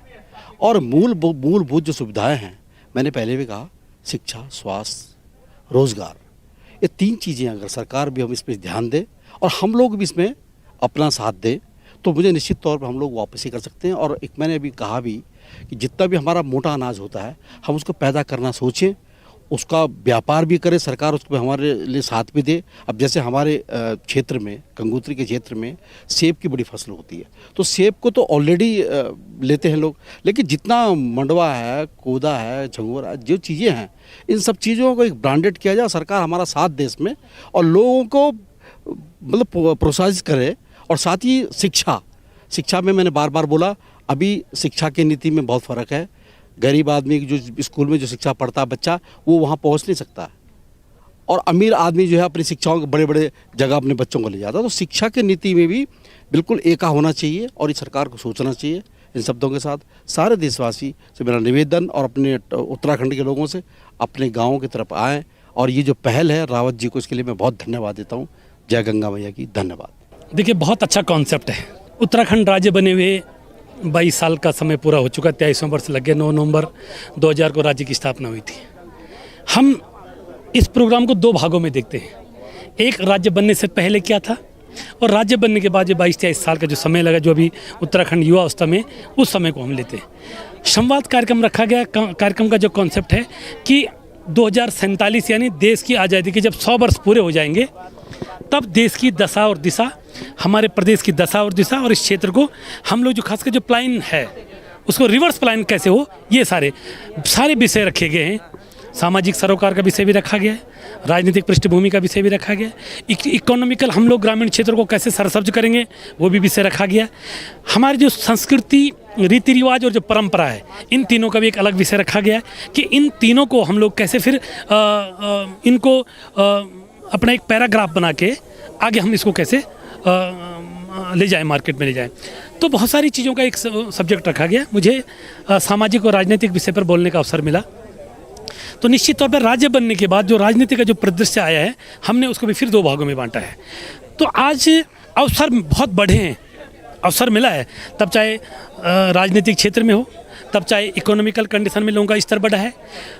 और मूलभूत जो सुविधाएं हैं, मैंने पहले भी कहा, शिक्षा, स्वास्थ्य, रोजगार, ये 3 चीज़ें अगर सरकार भी हम इस पर ध्यान दे और हम लोग भी इसमें अपना साथ दें तो मुझे निश्चित तौर पर हम लोग वापसी कर सकते हैं। और एक मैंने अभी कहा भी कि जितना भी हमारा मोटा अनाज होता है हम उसको पैदा करना सोचें, उसका व्यापार भी करे, सरकार उसको हमारे लिए साथ भी दे। अब जैसे हमारे क्षेत्र में, गंगोत्री के क्षेत्र में सेब की बड़ी फसल होती है, तो सेब को तो ऑलरेडी लेते हैं लोग, लेकिन जितना मंडवा है, कोदा है, झंगोरा, जो चीज़ें हैं, इन सब चीज़ों को एक ब्रांडेड किया जाए, सरकार हमारा साथ दे इसमें और लोगों को मतलब प्रोत्साहित करे। और साथ ही शिक्षा में मैंने बार बार बोला, अभी शिक्षा की नीति में बहुत फ़र्क है। गरीब आदमी जो स्कूल में जो शिक्षा पढ़ता बच्चा, वो वहाँ पहुँच नहीं सकता और अमीर आदमी जो है अपनी शिक्षाओं के बड़े बड़े जगह अपने बच्चों को ले जाता है। तो शिक्षा की नीति में भी बिल्कुल एका होना चाहिए और इस सरकार को सोचना चाहिए। इन शब्दों के साथ सारे देशवासी से मेरा निवेदन और अपने उत्तराखंड के लोगों से अपने गाँव की तरफ आएँ और ये जो पहल है रावत जी को, इसके लिए मैं बहुत धन्यवाद देता हूँ। जय गंगा मैया की, धन्यवाद। देखिए, बहुत अच्छा कॉन्सेप्ट है। उत्तराखंड राज्य बने हुए 22 साल का समय पूरा हो चुका, 23वां वर्ष लग गया। 9 नवंबर 2000 को राज्य की स्थापना हुई थी। हम इस प्रोग्राम को 2 भागों में देखते हैं। एक, राज्य बनने से पहले क्या था और राज्य बनने के बाद जो 22-23 साल का जो समय लगा, जो अभी उत्तराखंड युवा अवस्था में, उस समय को हम लेते हैं। संवाद कार्यक्रम रखा गया। कार्यक्रम का जो कॉन्सेप्ट है कि 2047 यानी देश की आज़ादी के जब 100 वर्ष पूरे हो जाएंगे, तब देश की दशा और दिशा, हमारे प्रदेश की दशा और दिशा और इस क्षेत्र को हम लोग जो खासकर जो प्लान है उसको रिवर्स प्लान कैसे हो, ये सारे विषय रखे गए हैं। सामाजिक सरोकार का विषय भी रखा गया है, राजनीतिक पृष्ठभूमि का विषय भी रखा गया है, इकोनॉमिकल हम लोग ग्रामीण क्षेत्रों को कैसे सरसब्ज करेंगे वो भी विषय रखा गया है। हमारी जो संस्कृति, रीति रिवाज और जो परंपरा है, इन तीनों का भी एक अलग विषय रखा गया है कि इन तीनों को हम लोग कैसे फिर इनको अपना एक पैराग्राफ बना के आगे हम इसको कैसे ले जाएं, मार्केट में ले जाएं। तो बहुत सारी चीज़ों का एक सब्जेक्ट रखा गया। मुझे सामाजिक और राजनीतिक विषय पर बोलने का अवसर मिला। तो निश्चित तौर पर राज्य बनने के बाद जो राजनीति का जो परिदृश्य आया है, हमने उसको भी फिर 2 भागों में बांटा है। तो आज अवसर बहुत बढ़े हैं, अवसर मिला है, तब चाहे राजनीतिक क्षेत्र में हो, तब चाहे इकोनॉमिकल कंडीशन में लोगों का स्तर बढ़ा है,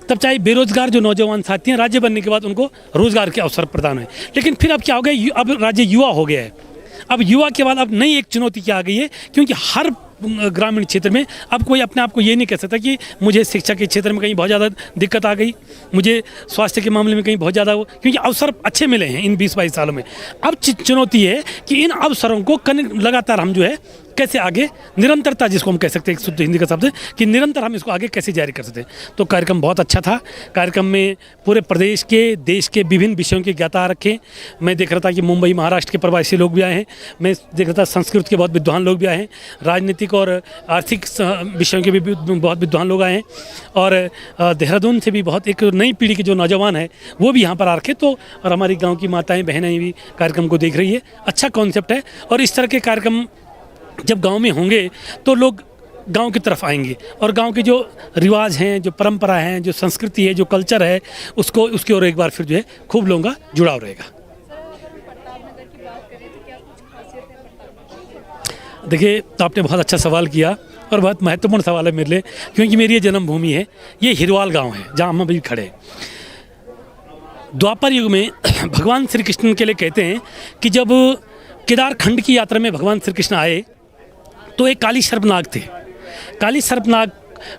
तब चाहे बेरोजगार जो नौजवान साथी हैं, राज्य बनने के बाद उनको रोजगार के अवसर प्रदान हुए। लेकिन फिर अब क्या हो गया, अब राज्य युवा हो गया है। अब युवा के बाद अब नई एक चुनौती क्या आ गई है, क्योंकि हर ग्रामीण क्षेत्र में अब कोई अपने आप को ये नहीं कह सकता कि मुझे शिक्षा के क्षेत्र में कहीं बहुत ज़्यादा दिक्कत आ गई, मुझे स्वास्थ्य के मामले में कहीं बहुत ज़्यादा हो, क्योंकि अवसर अच्छे मिले हैं इन 20-22 सालों में। अब चुनौती है कि इन अवसरों को लगातार हम जो है कैसे आगे निरंतरता, जिसको हम कह सकते हैं, एक शुद्ध हिंदी का शब्द है कि निरंतर हम इसको आगे कैसे जारी कर सकते हैं। तो कार्यक्रम बहुत अच्छा था। कार्यक्रम में पूरे प्रदेश के, देश के विभिन्न विषयों के ज्ञाता रखे। मैं देख रहा था कि मुंबई, महाराष्ट्र के प्रवासी लोग भी आए हैं। मैं देख रहा था संस्कृत के बहुत विद्वान लोग भी आए हैं, राजनीतिक और आर्थिक विषयों के भी बहुत विद्वान लोग आए हैं, और देहरादून से भी बहुत एक नई पीढ़ी के जो नौजवान है वो भी यहाँ पर आ रखे। तो और हमारी गाँव की माताएँ बहनें भी कार्यक्रम को देख रही है। अच्छा कॉन्सेप्ट है, और इस तरह के कार्यक्रम जब गांव में होंगे तो लोग गांव की तरफ आएंगे, और गांव के जो रिवाज हैं, जो परंपरा हैं, जो संस्कृति है, जो कल्चर है, उसकी ओर एक बार फिर जो है खूब लोगों का जुड़ाव रहेगा। देखिए, तो आपने बहुत अच्छा सवाल किया और बहुत महत्वपूर्ण सवाल है मेरे लिए, क्योंकि मेरी ये जन्मभूमि है, ये हिरवाल गाँव है जहाँ हम अभी खड़े हैं। द्वापर युग में भगवान श्री कृष्ण के लिए कहते हैं कि जब केदारखंड की यात्रा में भगवान श्री कृष्ण आए तो एक काली सर्पनाग थे। काली सर्पनाग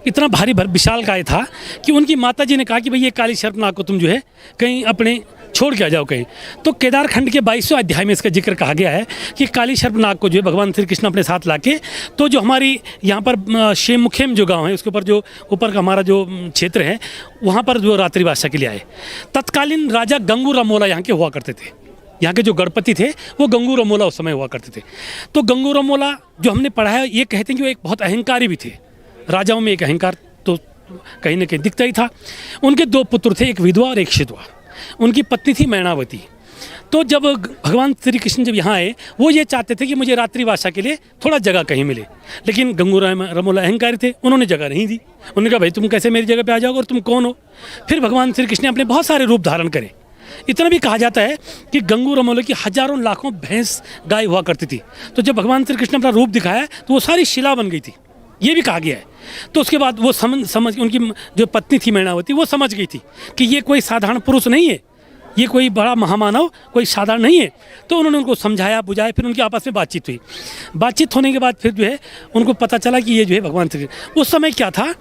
इतना भारी विशाल काय था कि उनकी माता जी ने कहा कि भाई ये काली सर्पनाग को तुम जो है कहीं अपने छोड़ के आ जाओ कहीं। तो केदारखंड के 22वें अध्याय में इसका जिक्र कहा गया है कि काली सर्पनाग को जो है भगवान श्री कृष्ण अपने साथ लाके, तो जो हमारी यहाँ पर शेमुखेम जो गांव है उसके ऊपर जो ऊपर का हमारा जो क्षेत्र है वहाँ पर जो रात्रिवासा के लिए आए। तत्कालीन राजा गंगू रमोला यहाँ के हुआ करते थे। यहाँ के जो गणपति थे वो गंगू रमोला उस समय हुआ करते थे। तो गंगू रमोला जो हमने पढ़ा है, ये कहते हैं कि वो एक बहुत अहंकारी भी थे। राजाओं में एक अहंकार तो कहीं ना कहीं दिखता ही था। उनके 2 पुत्र थे, एक विधवा और एक शिधवा। उनकी पत्नी थी मैनावती। तो जब भगवान श्री कृष्ण जब यहाँ आए, वो ये चाहते थे कि मुझे रात्रिवासा के लिए थोड़ा जगह कहीं मिले, लेकिन गंगू रमोला अहंकारी थे, उन्होंने जगह नहीं दी। उन्होंने कहा भाई तुम कैसे मेरी जगह पे आ जाओगे और तुम कौन हो। फिर भगवान श्री कृष्ण ने अपने बहुत सारे रूप धारण करे। इतना भी कहा जाता है कि गंगू रमोले की हजारों लाखों भैंस गाय हुआ करती थी। तो जब भगवान श्री कृष्ण ने अपना रूप दिखाया तो वो सारी शिला बन गई थी, ये भी कहा गया है। तो उसके बाद वो समझ उनकी जो पत्नी थी मैनावती, वो समझ गई थी कि ये कोई साधारण पुरुष नहीं है, ये कोई बड़ा महामानव कोई साधारण नहीं है। तो उन्होंने उनको समझाया बुझाया, फिर उनकी आपस में बातचीत हुई। बातचीत होने के बाद फिर जो है उनको पता चला कि ये जो है भगवान श्री कृष्ण। उस समय क्या था,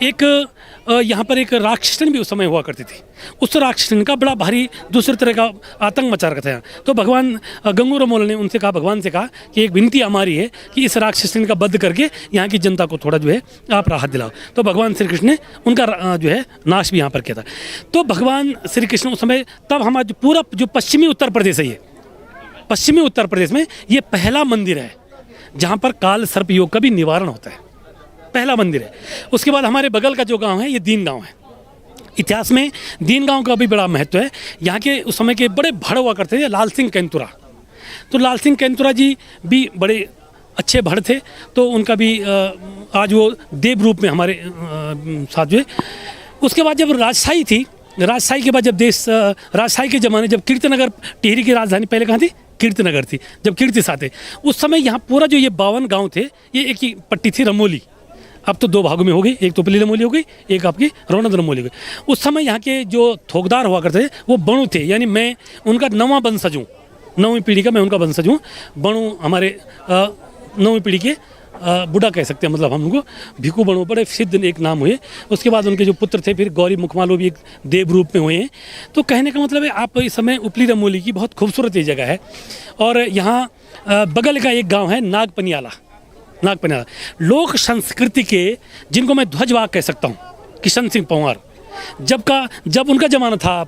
एक यहाँ पर एक राक्षसन भी उस समय हुआ करती थी। उस राक्षसन का बड़ा भारी दूसरे तरह का आतंक मचा रखा था। तो भगवान गंगू रमोल ने उनसे कहा, भगवान से कहा कि एक विनती हमारी है कि इस राक्षसन का वध करके यहाँ की जनता को थोड़ा जो है आप राहत दिलाओ। तो भगवान श्री कृष्ण ने उनका जो है नाश भी यहाँ पर किया था। तो भगवान श्री कृष्ण उस समय, तब हमारा जो पूरा जो पश्चिमी उत्तर प्रदेश है, ये पश्चिमी उत्तर प्रदेश में ये पहला मंदिर है जहाँ पर काल सर्प योग का भी निवारण होता है, पहला मंदिर है। उसके बाद हमारे बगल का जो गांव है ये दीन गांव है। इतिहास में दीन गांव का भी बड़ा महत्व है। यहाँ के उस समय के बड़े भड़ हुआ करते थे, लाल सिंह कैंतुरा। तो लाल सिंह कैंतुरा जी भी बड़े अच्छे भड़ थे। तो उनका भी आज वो देव रूप में हमारे साथ जो है। उसके बाद जब राजशाही थी, राजशाही के बाद जब देश राजशाही के ज़माने जब कीर्तिनगर, टिहरी की राजधानी पहले कहाँ थी, कीर्तिनगर थी। जब कीर्ति साथ थे उस समय यहाँ पूरा जो ये 52 गाँव थे, ये एक ही पट्टी थी रमोली। अब तो 2 भागों में हो गई, एक तो पली रमोली हो गई, एक आपकी रौनद रमोली हो गई। उस समय यहाँ के जो थोकदार हुआ करते थे वो बणु थे, यानी मैं उनका 9वां वंशज हूँ। 9वीं पीढ़ी का मैं उनका वंशज हूँ। बणु हमारे 9वीं पीढ़ी के बुढ़ा कह सकते हैं, मतलब हम उनको भिखू बणु बड़े सिद्ध एक नाम हुए। उसके बाद उनके जो पुत्र थे फिर गौरी मुखमालो भी एक देव रूप में हुए हैं। तो कहने का मतलब है आप इस समय उपली रमोली की बहुत खूबसूरत ये जगह है। और यहाँ बगल का एक गांव है नागपनियाला। लोक संस्कृति के जिनको मैं ध्वजवाहक कह सकता हूँ, किशन सिंह पंवार जब उनका ज़माना था,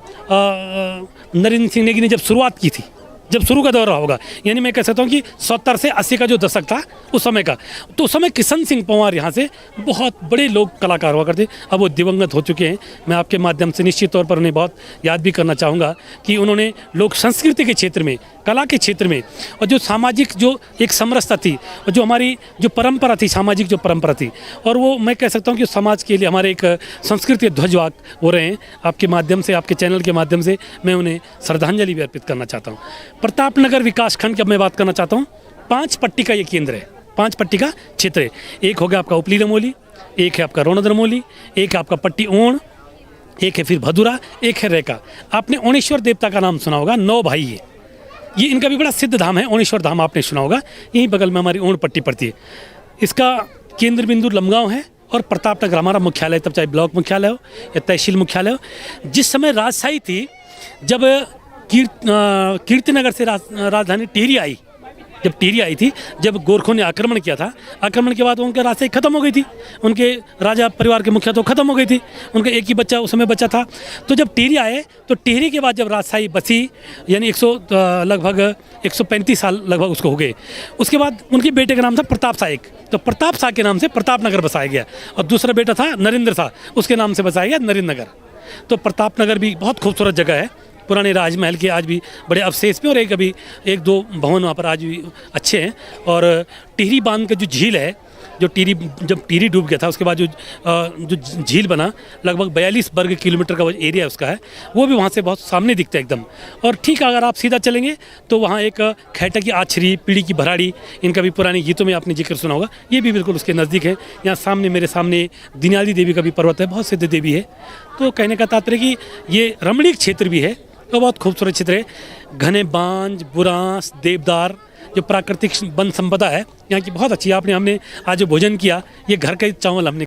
नरेंद्र सिंह नेगी ने जब शुरुआत की थी, जब शुरू का दौरा होगा, यानी मैं कह सकता हूँ कि 70 से 80 का जो दशक था उस समय का, तो उस समय किशन सिंह पंवार यहाँ से बहुत बड़े लोग कलाकार हुआ करते। अब वो दिवंगत हो चुके हैं। मैं आपके माध्यम से निश्चित तौर पर उन्हें बहुत याद भी करना चाहूँगा कि उन्होंने लोक संस्कृति के क्षेत्र में, कला के क्षेत्र में, और जो सामाजिक जो एक समरसता थी और जो हमारी जो परंपरा थी, सामाजिक जो परंपरा थी, और वो मैं कह सकता हूँ कि समाज के लिए हमारे एक संस्कृति ध्वजवाहक हो रहे हैं। आपके माध्यम से, आपके चैनल के माध्यम से मैं उन्हें श्रद्धांजलि भी अर्पित करना चाहता हूँ। प्रतापनगर विकास खंड की अब मैं बात करना चाहता हूँ। 5 पट्टी का ये केंद्र है, 5 पट्टी का क्षेत्र है। एक हो गया आपका उपली रमोली, एक है आपका रोनद रमोली, एक है आपका पट्टी ओण, एक है फिर भदुरा, एक है रेका। आपने ओणेश्वर देवता का नाम सुना होगा, 9 भाई है ये, इनका भी बड़ा सिद्ध धाम है ओणेश्वर धाम, आपने सुना होगा। यहीं बगल में हमारी ओण पट्टी पड़ती है। इसका केंद्र बिंदु लमगांव है और प्रतापनगर हमारा मुख्यालय, तब चाहे ब्लॉक मुख्यालय हो या तहसील मुख्यालय हो। जिस समय राजशाही थी, जब कीर्तिनगर से राजधानी टिहरी आई, जब टिहरी आई थी, जब गोरखों ने आक्रमण किया था, आक्रमण के बाद उनके राजशाही खत्म हो गई थी, उनके राजा परिवार के मुखिया तो खत्म हो गई थी, उनका एक ही बच्चा उस समय बच्चा था। तो जब टिहरी आए, तो टिहरी के बाद जब राजशाही बसी, यानी लगभग 135 साल लगभग उसको हो गए। उसके बाद उनके बेटे का नाम था प्रताप शाह एक, तो प्रताप शाह के नाम से प्रतापनगर बसाया गया। और दूसरा बेटा था नरेंद्र शाह, उसके नाम से बसाया गया नरेंद्र नगर। तो प्रतापनगर भी बहुत खूबसूरत जगह है। पुराने राजमहल के आज भी बड़े अवशेष पे, और एक दो भवन वहाँ पर आज भी अच्छे हैं। और टिहरी बांध का जो झील है, जब टिहरी डूब गया था, उसके बाद जो झील बना, लगभग 42 वर्ग किलोमीटर का एरिया उसका है, वो भी वहाँ से बहुत सामने दिखता है एकदम। और ठीक अगर आप सीधा चलेंगे तो वहाँ एक खैटा की आछरी, पीड़ी की भराड़ी, इनका भी पुराने गीतों में आपने जिक्र सुना होगा, ये भी बिल्कुल उसके नज़दीक है। यहाँ सामने मेरे सामने दिनाली देवी का भी पर्वत है, बहुत सिद्ध देवी है। तो कहने का तात्पर्य कि ये रमणीक क्षेत्र भी है, तो बहुत खूबसूरत क्षेत्र है। घने बांज, बुरांस, देवदार, जो प्राकृतिक वन संपदा है यहाँ की बहुत अच्छी। हमने आज जो भोजन किया, ये घर का चावल हमने